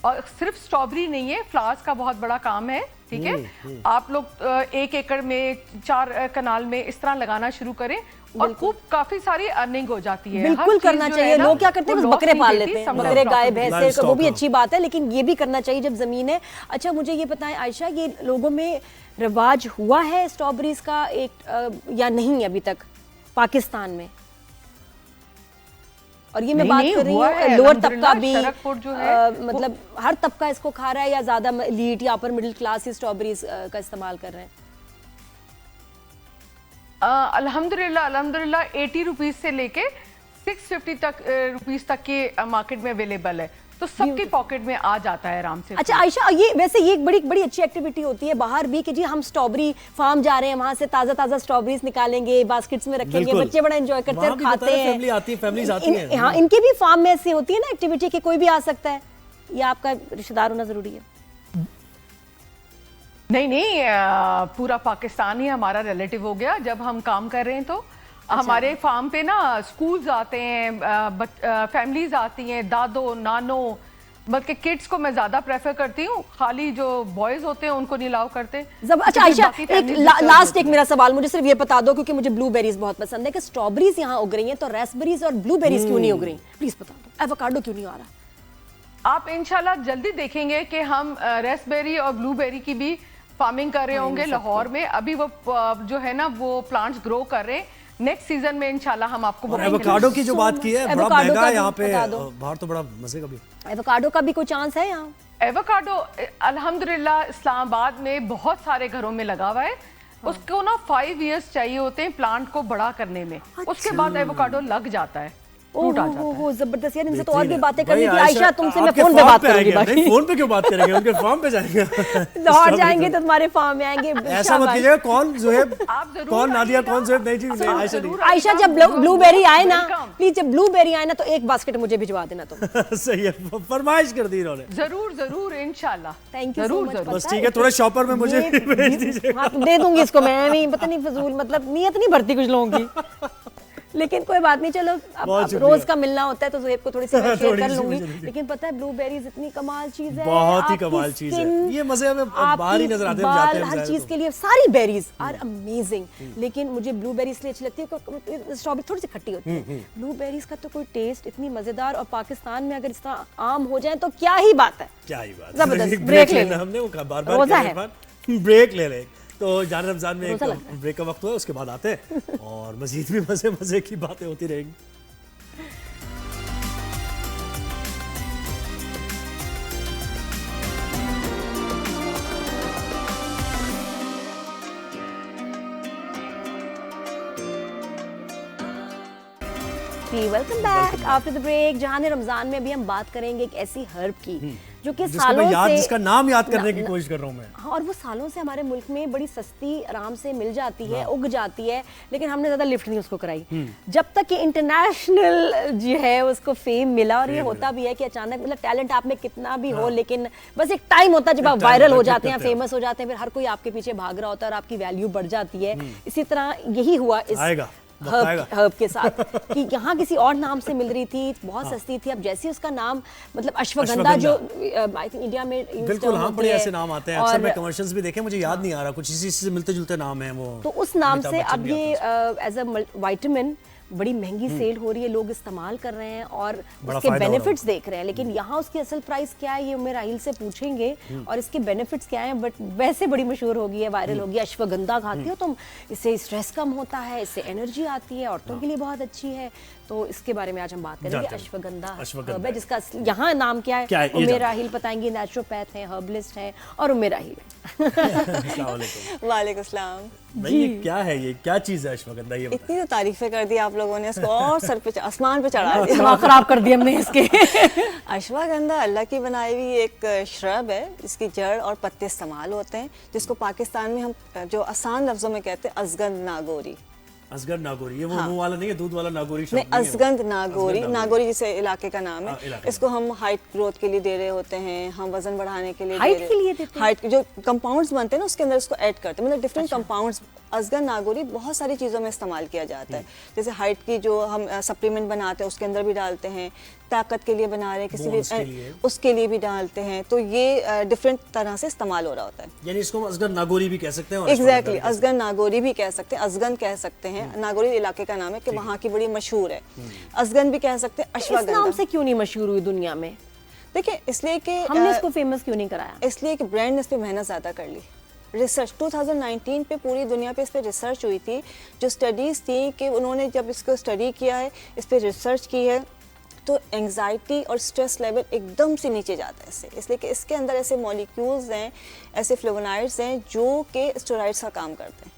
और सिर्फ स्ट्रॉबेरी नहीं है, फ्लावर्स का बहुत बड़ा काम है। ठीक है, आप लोग 1 एकड़ में 4 कनाल में इस तरह लगाना शुरू करें और खूब काफी सारी अर्निंग हो जाती है। बिल्कुल करना चाहिए। लोग क्या करते हैं, बकरे पाल लेते हैं, बकरे गाय भैंसे, वो भी अच्छी बात है, लेकिन ये भी करना चाहिए जब जमीन है। अच्छा मुझे ये बताएं आयशा, ये लोगों में रिवाज हुआ है स्ट्रॉबेरीज का एक या नहीं अभी तक पाकिस्तान में? और ये मैं बात कर रही हूँ लोअर तबका भी, जो है मतलब हर तबका इसको खा रहा है या ज्यादा लीट या अपर मिडिल क्लास ही स्ट्रॉबेरीज का इस्तेमाल कर रहे हैं? अल्हम्दुलिल्लाह अल्हम्दुलिल्लाह 80 रुपीज से लेके 650 रुपीज तक के मार्केट में अवेलेबल है, तो सबकी पॉकेट में आ जाता है आराम से। अच्छा आयशा, ये वैसे ये एक बड़ी बड़ी अच्छी एक्टिविटी होती है बाहर भी कि जी हम स्ट्रॉबेरी फार्म जा रहे हैं, वहां से ताजा ताजा स्ट्रॉबेरीज निकालेंगे, बास्केट्स में रखेंगे, बच्चे बड़ा एंजॉय करते हैं, खाते हैं। फैमिली आती है, फैमिलीज आती हैं। हाँ, इनके भी फार्म में ऐसी होती है ना एक्टिविटी कि कोई भी आ सकता है, या आपका रिश्तेदार होना जरूरी है? नहीं, पूरा पाकिस्तान ही हमारा रिलेटिव हो गया। जब हम काम कर रहे हैं तो हमारे फार्म पे ना स्कूल्स आते हैं, फैमिलीज आती हैं, दादो नानो, बल्कि किड्स को मैं ज्यादा प्रेफर करती हूँ, खाली जो बॉयज होते हैं उनको नहीं अलाउ करते। अच्छा आयशा, एक लास्ट एक मेरा सवाल, मुझे सिर्फ ये बता दो क्योंकि मुझे ब्लूबेरीज बहुत पसंद है, कि स्ट्रॉबेरीज यहाँ उग रही हैं तो रेस्पबेरीज और ब्लूबेरीज क्यों नहीं उग रही? प्लीज बता दो। एवोकाडो क्यों नहीं आ रहा? आप इंशाल्लाह जल्दी देखेंगे कि हम रेस्पबेरी और ब्लूबेरी की भी फार्मिंग कर रहे होंगे लाहौर में। अभी वो जो है ना वो प्लांट्स ग्रो कर रहे हैं, नेक्स्ट सीजन में इंशाल्लाह हम आपको बताएंगे। एवोकाडो की जो बात की है, बड़ा महंगा है यहाँ पे, बाहर तो बड़ा मजे का भी। एवोकाडो का भी कोई चांस है यहाँ? एवोकाडो अल्हम्दुलिल्लाह इस्लामाबाद में बहुत सारे घरों में लगा हुआ है। उसको ना 5 इयर्स चाहिए होते हैं प्लांट को बड़ा करने में, उसके बाद एवोकाडो लग जाता है, फ्रूट आ जाता है। जबरदस्त यार, इनसे तो और भी बातें करनी थी आयशा, तुमसे मैं फोन पे बात करूंगी। नहीं, फोन पे क्यों बात करेंगे, उनके फार्म पे जाएंगे। लाहौर जाएंगे तो तुम्हारे फार्म में आएंगे। ऐसा मत कीजिएगा। कौन ज़ुहैब, कौन नादिया, कौन ज़ुहैब? नहीं जी, आयशा नहीं। आयशा जब ब्लूबेरी आए ना, प्लीज जब ब्लूबेरी आए ना तो एक बास्केट मुझे भिजवा देना तुम। सही है, फरमाइश कर दी इन्होंने। जरूर इंशाल्लाह। Thank you so much. बस ठीक है, थोड़ा शॉपर में मुझे भेज दीजिए। हाँ, दे दूंगी इसको मैं भी, पता नहीं फजूल, मतलब नीयत नहीं भरती कुछ लोगों की, लेकिन कोई बात नहीं, चलो अब रोज का मिलना होता है तो ज़ुहैब को थोड़ी सी शेयर कर लूंगी। लेकिन पता है ब्लूबेरीज इतनी कमाल चीज है, बहुत ही कमाल चीज है। ये मजे में बाहर ही नजर आते हैं, जाते हैं हर चीज के लिए सारी बेरीज आर अमेजिंग। लेकिन मुझे ब्लूबेरी इसलिए अच्छी लगती है, स्ट्रॉबेरी थोड़ी सी खट्टी होती है, ब्लूबेरीज का तो कोई टेस्ट इतनी मजेदार, और पाकिस्तान में अगर इस तरह आम हो जाए तो क्या ही बात है, क्या ही बात। जबरदस्त। ब्रेक ले हमने, वो बार-बार ब्रेक ले ले, तो जान रमजान में एक ब्रेक का वक्त हुआ, उसके बाद आते हैं और मजीद भी मजे की बातें होती रहेंगी। Welcome back after the break. जहां रमजान में अभी हम बात करेंगे एक ऐसी हर्ब की जो कि सालों से, जिसका नाम याद करने की कोशिश कर रहा हूं मैं। हाँ, और वो सालों से हमारे मुल्क में बड़ी सस्ती आराम से मिल जाती है, उग जाती है, लेकिन हमने ज्यादा लिफ्ट नहीं उसको कराई। जब तक कि इंटरनेशनल जो है उसको फेम मिला, और ये होता भी है कि अचानक, मतलब टैलेंट आप में कितना भी हो, लेकिन बस एक टाइम होता है जब आप वायरल हो जाते हैं, फेमस हो जाते हैं, फिर हर कोई आपके पीछे भाग रहा होता है और आपकी वैल्यू बढ़ जाती है। इसी तरह यही हुआ इस हर्ब के साथ कि यहाँ किसी और नाम से मिल रही थी, बहुत सस्ती थी। अब जैसे उसका नाम, मतलब अश्वगंधा, जो आई थिंक इंडिया में बिल्कुल, हाँ, बड़े ऐसे नाम आते हैं, अक्सर मैं कमर्शियल्स भी देखे, मुझे याद नहीं आ रहा, कुछ इसी से मिलते जुलते नाम है वो, तो उस नाम से अब ये एज अ विटामिन बड़ी महंगी सेल हो रही है, लोग इस्तेमाल कर रहे हैं और बड़ा उसके फायदा हो रहा बेनिफिट्स देख रहे हैं, लेकिन यहाँ उसकी असल प्राइस क्या है ये उम्र राहिल से पूछेंगे और इसके बेनिफिट्स क्या हैं। बट वैसे बड़ी मशहूर होगी है, वायरल होगी, अश्वगंधा खाती हो तुम, इससे स्ट्रेस कम होता है, इससे एनर्जी आती है, औरतों के लिए बहुत अच्छी है। तो इसके बारे में आज हम बात करेंगे। जानते हैं। अश्वगंधा अश्वगंधा herb है, जिसका यहाँ नाम क्या क्या है, है? ये उम्र जानते राहिल बताएंगी। नेचुरोपैथ हैं, हर्बलिस्ट हैं और उम्र राहिल है। अस्सलाम वालेकुम। वालेकुम सलाम। भाई ये क्या है, ये क्या चीज है अश्वगंधा, ये बताएं। इतनी तो तारीफें कर दी आप लोगों ने, इसको और सर पे आसमान पे चढ़ा दिया। दिमाग खराब कर दिया हमने इसके। अश्वगंधा अल्लाह की बनाई हुई एक श्रब है, जिसकी जड़ और पत्ते इस्तेमाल होते हैं, जिसको पाकिस्तान में हम जो आसान लफ्जों में कहते हैं अजगंध नागोरी। असगंध नागौरी, ये वो मुंह वाला नहीं है, दूध वाला नागौरी शब्द नहीं, नहीं है वो। अजगंध नागौरी, नागौरी जिसे इलाके का नाम हाँ, है। इलाके इसको हम हाइट ग्रोथ के लिए दे रहे होते हैं, हम वजन बढ़ाने के लिए हाइट दे के रहे लिए देते हैं? हाइट जो कंपाउंड्स बनते हैं ना उसके अंदर इसको ऐड करते हैं, मतलब डिफरेंट कंपाउंड्स। अजगंध नागौरी बहुत सारी चीज़ों में इस्तेमाल किया जाता है, जैसे हाइट की जो हम सप्लीमेंट बनाते हैं उसके अंदर भी डालते हैं, ताकत के लिए बना रहे हैं किसी Bones के भी लिए। उसके लिए भी डालते हैं, तो ये डिफरेंट तरह से इस्तेमाल हो रहा होता है। यानी इसको हम असगंध नागौरी भी कह सकते हैं और एग्जैक्टली, अश्वगंधा भी कह अजगंध नागौरी भी कह सकते हैं, अजगंध कह सकते हैं। नागौरी इलाके का नाम है कि वहाँ की बड़ी मशहूर है। अजगंध भी कह सकते हैं, इस नाम अश्वगंधा। से क्यों नहीं मशहूर हुई दुनिया में? देखिए इसलिए कि हमने इसको फेमस क्यों नहीं कराया? इसलिए कि ब्रांड ने इस पे मेहनत ज़्यादा कर ली। रिसर्च 2019 पे पूरी दुनिया पे इस पे रिसर्च हुई थी, जो स्टडीज़ थी कि उन्होंने जब इसको स्टडी किया है, इस पे रिसर्च की है, तो एंजाइटी और स्ट्रेस लेवल एकदम से नीचे जाता है इससे, इसलिए कि इसके अंदर ऐसे मॉलिक्यूल्स हैं, ऐसे फ्लेवोनॉइड्स हैं जो कि स्टेरॉइड्स का काम करते हैं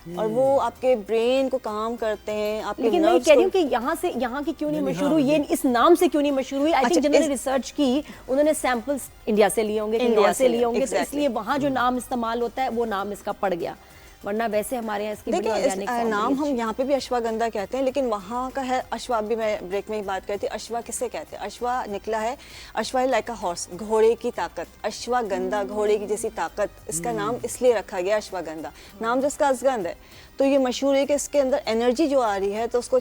और वो आपके ब्रेन को काम करते हैं, आपके लेकिन मैं nerves कह रही को- हूँ कि यहाँ की क्यों नहीं नहीं, मशहूर हाँ, हुई, ये इस नाम से क्यों नहीं मशहूर हुई? आई थिंक अच्छा, जिन्होंने इस- रिसर्च की उन्होंने सैंपल्स इंडिया से लिए होंगे, इंडिया इंडिया से से लिए होंगे, तो exactly. इसलिए वहाँ जो नाम इस्तेमाल होता है वो नाम इसका पड़ गया, वरना वैसे हमारे यहाँ इसकी बड़ी देखिए ऑर्गेनिक नाम हम यहाँ पे भी अश्वगंधा कहते हैं, लेकिन वहाँ का है अश्वा। अभी मैं ब्रेक में ही बात करती हूँ, अश्वा किसे कहते हैं? अश्वा निकला है, अश्वा लाइक अ हॉर्स, घोड़े की ताकत, अश्वगंधा घोड़े की जैसी ताकत, इसका नाम इसलिए रखा गया अश्वगंधा, नाम जिसका अजगंध है। तो ये मशहूर है कि इसके अंदर एनर्जी जो आ रही है, तो उसको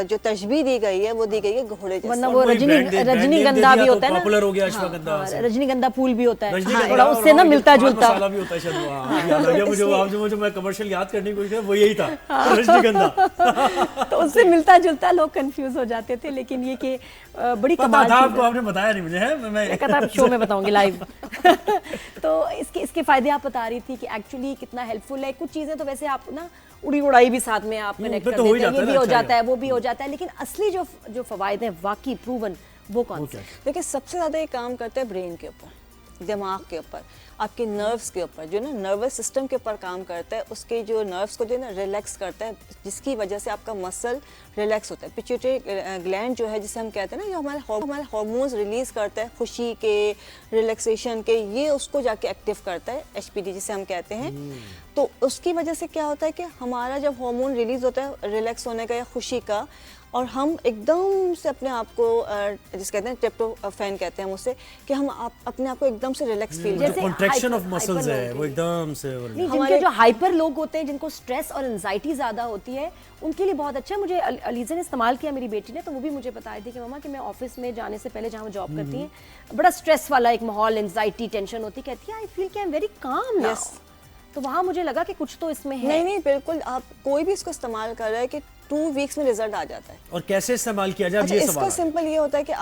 जो तशबीह दी गई है वो दी गई है घोड़े जैसे। वरना और वो कोई brand name रजनीगंधा दे भी दिया होता है तो ना, पॉपुलर हो गया अश्वगंधा हाँ, से। रजनीगंधा फूल भी होता है, रजनीगंधा थोड़ा और उससे ना वो मिलता पान जुलता। मसाला भी होता है शायद, वो, हाँ, याद आ गया मुझे, इसलिए- आप जो मैं कमर्शियल याद करने की कोशिश कर वो यही था, रजनीगंधा। तो उससे मिलता जुलता लोग कंफ्यूज हो जाते थे, लेकिन ये कि बड़ी पता कमाल था चीज़ आपको, है। आपने बताया नहीं मुझे, है मैं कहता आप शो में बताऊंगी लाइव। तो इसके फायदे आप बता रही थी कि एक्चुअली कितना हेल्पफुल है। कुछ चीजें तो वैसे आप ना उड़ी उड़ाई भी साथ में आप कनेक्ट फिर कर तो हो ही देते हैं, जाता ये है भी ना, हो अच्छा जाता है, वो भी हो जाता है, लेकिन असली जो फवायद हैं वाकई प्रूवन वो कौन से? देखिए सबसे ज़्यादा ये काम करता है ब्रेन के ऊपर, दिमाग के ऊपर, आपके नर्व्स के ऊपर, जो ना नर्वस सिस्टम के ऊपर काम करता है, उसके जो नर्व्स को जो है ना रिलैक्स करता है, जिसकी वजह से आपका मसल रिलैक्स होता है। पिट्यूटरी ग्लैंड जो है, जिसे हम कहते हैं ना, ये हमारे हार्मोन्स रिलीज करता है खुशी के, रिलैक्सेशन के, ये उसको जाके एक्टिव करता है, एचपीडी जिसे हम कहते हैं। तो उसकी वजह से क्या होता है कि हमारा जब हार्मोन रिलीज होता है रिलैक्स होने का या खुशी का, और हम एकदम से अपने आप को जिसे कहते हैं ट्रिप्टोफैन कहते हैं हम उसे, कि हम अपने आप को एकदम से रिलैक्स फील जैसे कॉन्ट्रैक्शन ऑफ hyper मसल्स है लोग वो एकदम से नहीं, हमारे- जिनके जो हाइपर लोग होते हैं, जिनको स्ट्रेस और एंजाइटी ज्यादा होती है, उनके लिए बहुत अच्छा है। मुझे अलीज़ा ने इस्तेमाल किया, मेरी बेटी ने, तो वो भी मुझे बताई थी कि मम्मा कि मैं ऑफिस में जाने से पहले, जहाँ वो जॉब करती हैं, बड़ा स्ट्रेस वाला एक माहौल, एंजाइटी, टेंशन होती, कहती है आई फील कि I am very calm now. Yes. तो वहाँ मुझे लगा कि कुछ तो इसमें है। नहीं नहीं बिल्कुल, आप कोई भी इसको इस्तेमाल कर रहा है कि 2 वीक्स में रिजल्ट आ जाता है। और कैसे इस्तेमाल किया जाए, अब अच्छा, ये इसका सवाल है। सिंपल ये होता है कि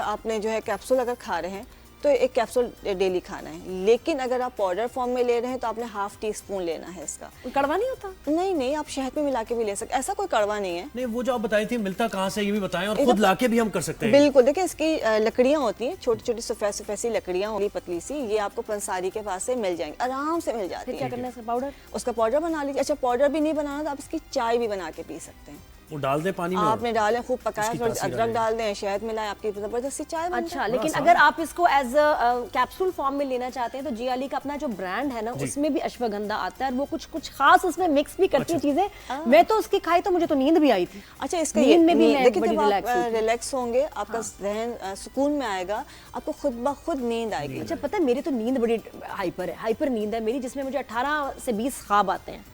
आपने जो है कैप्सूल अगर खा रहे हैं तो एक कैप्सूल डेली खाना है, लेकिन अगर आप पाउडर फॉर्म में ले रहे हैं तो आपने ½ टीस्पून लेना है इसका। कड़वा नहीं होता? नहीं, आप शहद में मिला के भी ले सकते, ऐसा कोई कड़वा नहीं है। नहीं, वो जो आप बताई थी मिलता कहाँ से, ये भी बताएं, और खुद लाके भी हम कर सकते हैं। बिल्कुल, देखिए इसकी लकड़ियाँ होती हैं, छोटी छोटी सफ़ेद सी लकड़ियाँ होंगी, पतली सी, ये आपको पंसारी के पास से मिल जाएंगी, आराम से मिल जाती फिर क्या है। करना है इसका? पाउडर? उसका पाउडर बना लीजिए। अच्छा, पाउडर भी नहीं बनाना तो आप इसकी चाय भी बना के पी सकते हैं। वो डाल दे पानी में, आपने डालें, खूब पकाया, उसकी थोड़ी तासीर अदरक आएगी। डाल दें, शहद मिलाएं, आपकी जबरदस्त सी चाय बन अच्छा, जाए। लेकिन आसान अगर आप इसको एज अ कैप्सूल फॉर्म में लेना चाहते हैं तो जियाली का अपना जो ब्रांड है ना, उसमें भी अश्वगंधा आता है, और वो कुछ खास उसमें मिक्स भी करती है चीजें। मैं तो उसकी खाई तो मुझे तो नींद भी आई थी। अच्छा, इसका नींद में भी मैं देखिए बड़ी जब रिलैक्स आप हुई थी। रिलैक्स होंगे, आपका जहन सुकून में आएगा, आपको खुद ब खुद नींद आएगी। अच्छा, पता है मेरी तो नींद बड़ी हाइपर नींद है मेरी, जिसमें मुझे 18 से 20 ख्वाब आते हैं।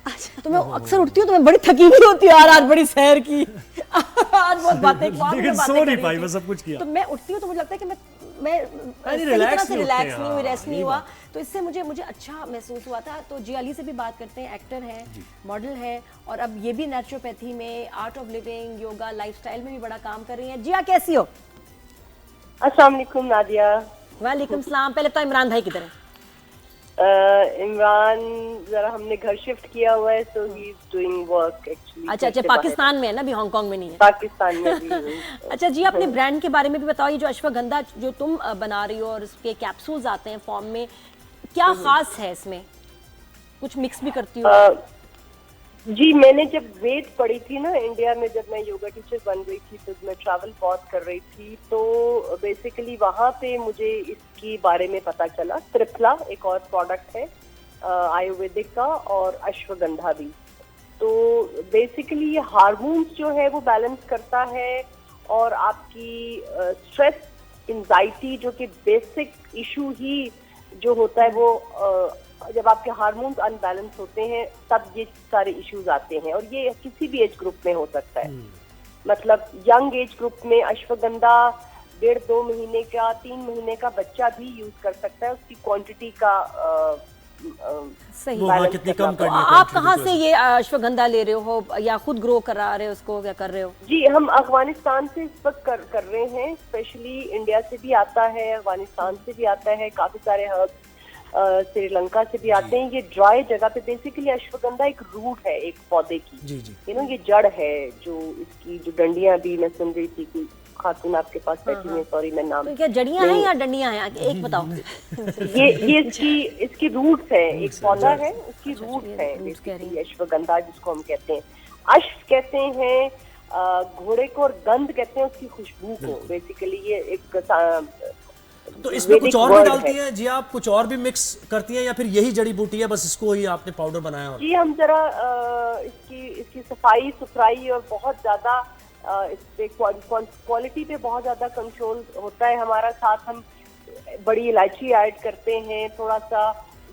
तो मैं अक्सर उठती हूँ तो मैं बड़ी थकी हुई होती हूँ, यार आज बड़ी सैर की, आज बहुत बातें ख्वाब में लेकिन बातें सो नहीं कर रही पाई, थी। बस सब कुछ किया। तो मैं उठती हूँ तो मुझे लगता है कि मैं मैं सही relax तरह से नहीं रिलैक्स होते, नहीं हुई, हाँ, रेस्ट नहीं यही हुआ, बात। तो इससे मुझे अच्छा महसूस हुआ था। तो जी अली से भी बात करते हैं, एक्टर हैं, मॉडल हैं, और अब ये भी नेचुरोपैथी में, art of living, yoga, lifestyle में भी बड़ा काम कर रही हैं। जिया कैसी हो? अस्सलाम वालेकुम नादिया। वालेकुम सलाम। पहले तो इमरान भाई किधर है? इमरान जरा हमने घर शिफ्ट किया हुआ है, so he is doing work actually. अच्छा, पाकिस्तान में है ना, अभी हांगकांग में नहीं है। पाकिस्तान में भी हूँ। अच्छा जी, अपने ब्रांड के बारे में भी बताओ। ये जो अश्वगंधा जो तुम बना रही हो और उसके कैप्सूल्स आते हैं फॉर्म में, क्या खास है इसमें? कुछ मिक्स भी करती हो? जी, मैंने जब वेद पढ़ी थी ना इंडिया में, जब मैं योगा टीचर बन गई थी तो मैं ट्रैवल बहुत कर रही थी, तो बेसिकली वहाँ पे मुझे इसके बारे में पता चला। त्रिफला एक और प्रोडक्ट है आयुर्वेदिक का, और अश्वगंधा भी। तो बेसिकली ये हार्मोन्स जो है वो बैलेंस करता है, और आपकी स्ट्रेस, एंजाइटी, जो कि बेसिक इशू ही जो होता है वो जब आपके हार्मोन्स अनबैलेंस होते हैं तब ये सारे इश्यूज आते हैं, और ये किसी भी एज ग्रुप में हो सकता है। मतलब यंग एज ग्रुप में अश्वगंधा 1.5-2 महीने का, 3 महीने का बच्चा भी यूज कर सकता है। उसकी क्वांटिटी का सही। वो हाँ, कितनी कम तो करनी है आप quantity कहाँ तो से ये अश्वगंधा ले रहे हो, या खुद ग्रो करा रहे हो उसको, क्या कर रहे हो? जी, हम अफगानिस्तान से इस वक्त कर रहे हैं। स्पेशली इंडिया से भी आता है, अफगानिस्तान से भी आता है, काफी सारे हर्ब्स श्रीलंका से भी आते हैं। ये ड्राई जगह पे, बेसिकली अश्वगंधा एक रूट है एक पौधे की, जी। ये जड़ है। जो इसकी जो डंडियां भी मैं सुन रही थी कि खातून आपके पास बैठी है, सॉरी मैं नाम, तो क्या जड़ियां हैं या डंडियां हैं, एक बताओ। ये इसकी रूट्स है, एक पौधा है, उसकी रूट्स है roots कह रही बेसिकली अश्वगंधा, जिसको हम कहते हैं। अश्व कहते हैं घोड़े को, और गंध कहते हैं उसकी खुशबू को। बेसिकली ये एक तो इसमें कुछ और भी word डालती है। हैं जी आप? कुछ और भी मिक्स करती हैं, या फिर यही जड़ी बूटी है बस, इसको ही आपने पाउडर बनाया? और जी, हम जरा इसकी सफाई सुथराई और बहुत ज्यादा इस पे क्वालिटी पे बहुत ज्यादा कंट्रोल होता है हमारा। साथ हम बड़ी इलायची ऐड करते हैं, थोड़ा सा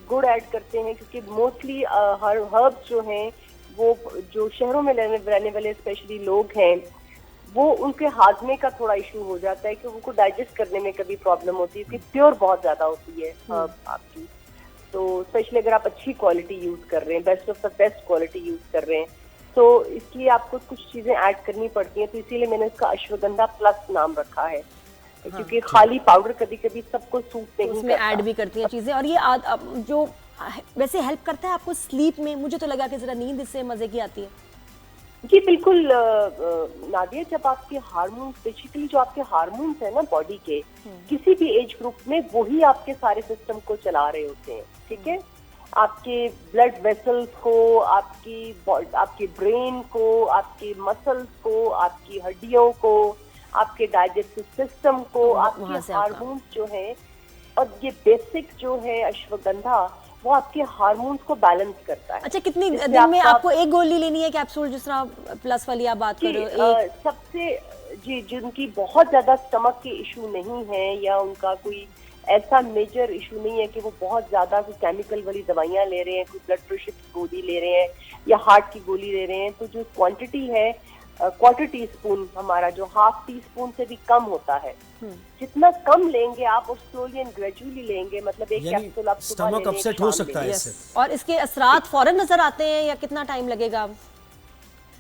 गुड़ ऐड करते हैं, क्योंकि मोस्टली हर्ब्स जो हैं वो जो शहरों में रहने वाले स्पेशली लोग हैं, वो उनके हाजमे का थोड़ा इशू हो जाता है कि उनको डाइजेस्ट करने में कभी प्रॉब्लम होती है, क्योंकि प्योर बहुत ज्यादा होती है आपकी। तो स्पेशली अगर आप अच्छी क्वालिटी यूज कर रहे हैं, best of the best quality use कर रहे हैं, तो इसलिए आपको कुछ चीजें ऐड करनी पड़ती हैं। तो इसीलिए मैंने इसका अश्वगंधा प्लस नाम रखा है, क्योंकि खाली पाउडर कभी कभी सबको सूट नहीं उसमें करता। ऐड भी करती हैं चीजें। और ये जो वैसे हेल्प करता है आपको स्लीप में, मुझे तो लगा कि जरा नींद इससे मजे की आती है। जी बिल्कुल नादिया, जब आपके हार्मोन्स, बेसिकली जो आपके हार्मोन्स है ना बॉडी के, किसी भी एज ग्रुप में वही आपके सारे सिस्टम को चला रहे होते हैं, ठीक है। आपके ब्लड वेसल्स को, आपके ब्रेन को, आपके मसल्स को, आपकी हड्डियों को, आपके डाइजेस्टिव सिस्टम को, आपके हार्मोन्स जो है, और ये बेसिक जो है अश्वगंधा, वो आपके हार्मोन्स को बैलेंस करता है। अच्छा, कितनी दिन में आपको एक गोली लेनी है कैप्सूल, जिस तरह प्लस वाली आप बात कर रहे हो? सबसे जी, जिनकी बहुत ज्यादा स्टमक के इशू नहीं है, या उनका कोई ऐसा मेजर इशू नहीं है कि वो बहुत ज्यादा कोई केमिकल वाली दवाइयां ले रहे हैं, कोई ब्लड प्रेशर की गोली ले रहे हैं या हार्ट की गोली ले रहे हैं, तो जो क्वांटिटी है 1/4 टीस्पून, हमारा जो 1/2 टीस्पून से भी कम होता है, जितना कम लेंगे आप और स्लोली एंड ग्रेजुअली लेंगे, मतलब एक कैप्सूल आप सुबह स्टमक अपसेट हो सकता है इससे। और इसके असरात फौरन नजर आते हैं या कितना टाइम लगेगा?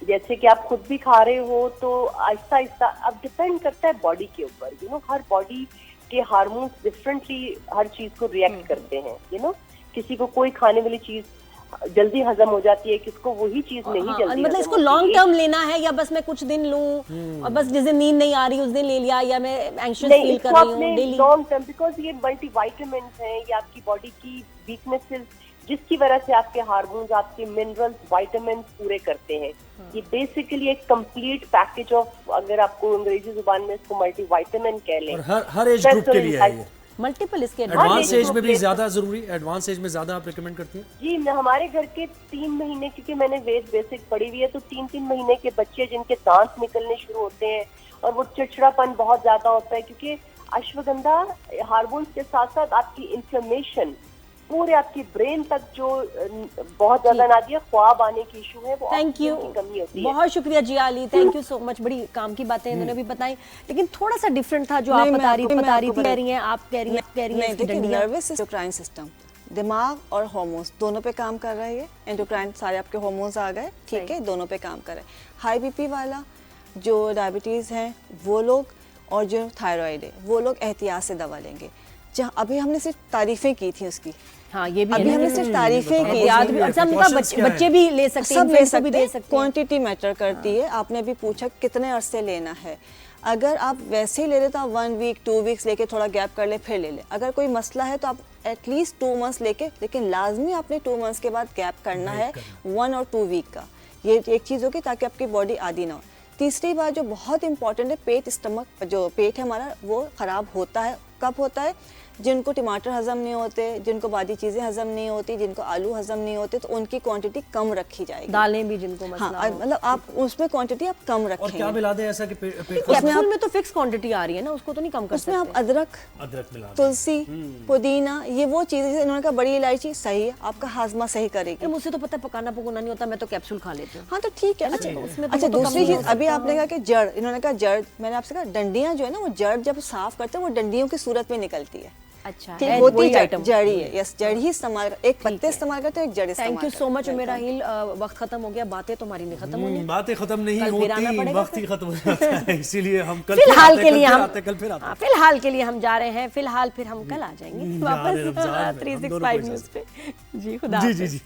जैसे कि आप खुद भी खा रहे हो तो आहिस्ता आहिस्ता, अब डिपेंड करता है बॉडी के ऊपर। हर बॉडी के हार्मोन्स डिफरेंटली हर चीज को रिएक्ट करते हैं। किसी को कोई खाने वाली चीज जल्दी हजम हो जाती है, किसको वही चीज नहीं जल्दी। मतलब इसको लॉन्ग टर्म लेना है, या बस मैं कुछ दिन लूं और बस जिस दिन नींद नहीं आ रही उस दिन ले लिया, या मैं एंग्शियस फील कर रही हूं डेली? लॉन्ग टर्म, बिकॉज ये मल्टीविटामिन्स हैं, ये आपकी बॉडी की वीकनेसेस, जिसकी वजह से आपके हार्मोन्स, आपके मिनरल्स, विटामिन्स पूरे करते हैं। ये बेसिकली एक कंप्लीट पैकेज ऑफ, अगर आपको अंग्रेजी जुबान में इसको मल्टीविटामिन कह लें, और हर एज ग्रुप के लिए है ये। मल्टीपल इसके एडवांस एज में भी ज्यादा जरूरी, एडवांस एज में ज्यादा आप रिकमेंड करती हैं? जी, हमारे घर के 3 महीने, क्योंकि मैंने वेद बेसिक पढ़ी हुई है, तो 3-3 महीने के बच्चे जिनके दांत निकलने शुरू होते हैं और वो चिड़चिड़ापन बहुत ज्यादा होता है, क्योंकि अश्वगंधा हार्मोन्स के साथ साथ आपकी इन्फ्लेमेशन पूरे आपकी ब्रेन तक जो बहुत ज्यादा नादिया ख्वाब आने की इशू है वो थैंक यू, ऑक्सीजन की कमी होती है। बहुत शुक्रिया Ziya Ali, thank you so much. बड़ी काम की बातें इन्होंने भी बताई, लेकिन थोड़ा सा डिफरेंट था जो आप बता रही थी, आप कह रही हैं इसकी डंडियां। नर्वस एंडोक्राइन सिस्टम, दिमाग और हार्मोन्स दोनों पे काम कर रहा है। ये एंडोक्राइन सारे आपके हार्मोन्स आ गए, ठीक है, दोनों पे काम कर रहे हैं। हाई बीपी वाला, जो डायबिटीज़ हैं वो लोग, और जो थायराइड है वो लोग एहतियात से दवा लेंगे। जहाँ अभी हमने सिर्फ तारीफें की थी उसकी, हाँ ये भी अभी हमने सिर्फ तारीफें की, याद भी, अच्छा बच्चे भी ले सकते हैं, सब ले सकते भी हैं, दे सकते हैं। क्वांटिटी मैटर करती है। आपने अभी पूछा कितने अरसे लेना है, अगर आप वैसे ही ले रहे तो आप 1 वीक 2 वीक्स लेके थोड़ा गैप कर ले फिर ले ले। अगर कोई मसला है तो आप एटलीस्ट 2 मंथ्स लेके, लेकिन लाजमी आपने 2 मंथ्स के बाद गैप करना है 1 और 2 वीक का। ये एक चीज़ होगी ताकि आपकी बॉडी आदी ना हो। तीसरी बात जो बहुत इंपॉर्टेंट है, पेट, स्टमक, जो पेट है हमारा वो ख़राब होता है। कब होता है? जिनको टमाटर हजम नहीं होते, जिनको बाकी चीज़ें हजम नहीं होती, जिनको आलू हजम नहीं होते, तो उनकी क्वांटिटी कम रखी जाएगी। दालें भी जिनको मसला हाँ, हो। मतलब आप उसमें क्वांटिटी आप कम रखेंगे। और क्या मिला दें ऐसा कि पेट कैप्सूल में तो फिक्स क्वांटिटी आ रही है ना, उसको तो नहीं कम कर सकते। उसमें आप अदरक मिला दें। तुलसी, पुदीना, ये वो चीज़ें जैसे इन्होंने कहा बड़ी इलायची सही है, आपका हाजमा सही करेगी। मुझसे तो पता है पकाना पकाना नहीं होता, मैं तो कैप्सूल खा लेती हूँ। हाँ तो ठीक है। अच्छा, उसमें तो अच्छा वो तो दूसरी कम नहीं चीज़ हो अभी आपने कहा कि जड़, इन्होंने कहा जड़, मैंने आपसे कहा डंडियाँ जो है ना वो जड़ जब साफ करते हैं वो डंडियों की सूरत में निकलती है। अच्छा, ठीक होती जड़ ही है। यस, जड़ ही इस्तेमाल, एक पत्ते इस्तेमाल करते हैं, एक जड़ इस्तेमाल। थैंक यू सो मच उमेर राहिल। वक्त खत्म हो गया, बातें तुम्हारी नहीं खत्म होंगी, बातें खत्म नहीं कल फिर आना होती, पड़ेगा वक्त ही खत्म हो जाता है। इसीलिए हम कल फिलहाल के लिए हम कल फिर आते हैं। फिलहाल के लिए हम जा रहे हैं, फिलहाल फिर हम कल आ जाएंगे वापस रमजान में, हम दोनों 365 न्यूज़ पे। जी खुदा जी।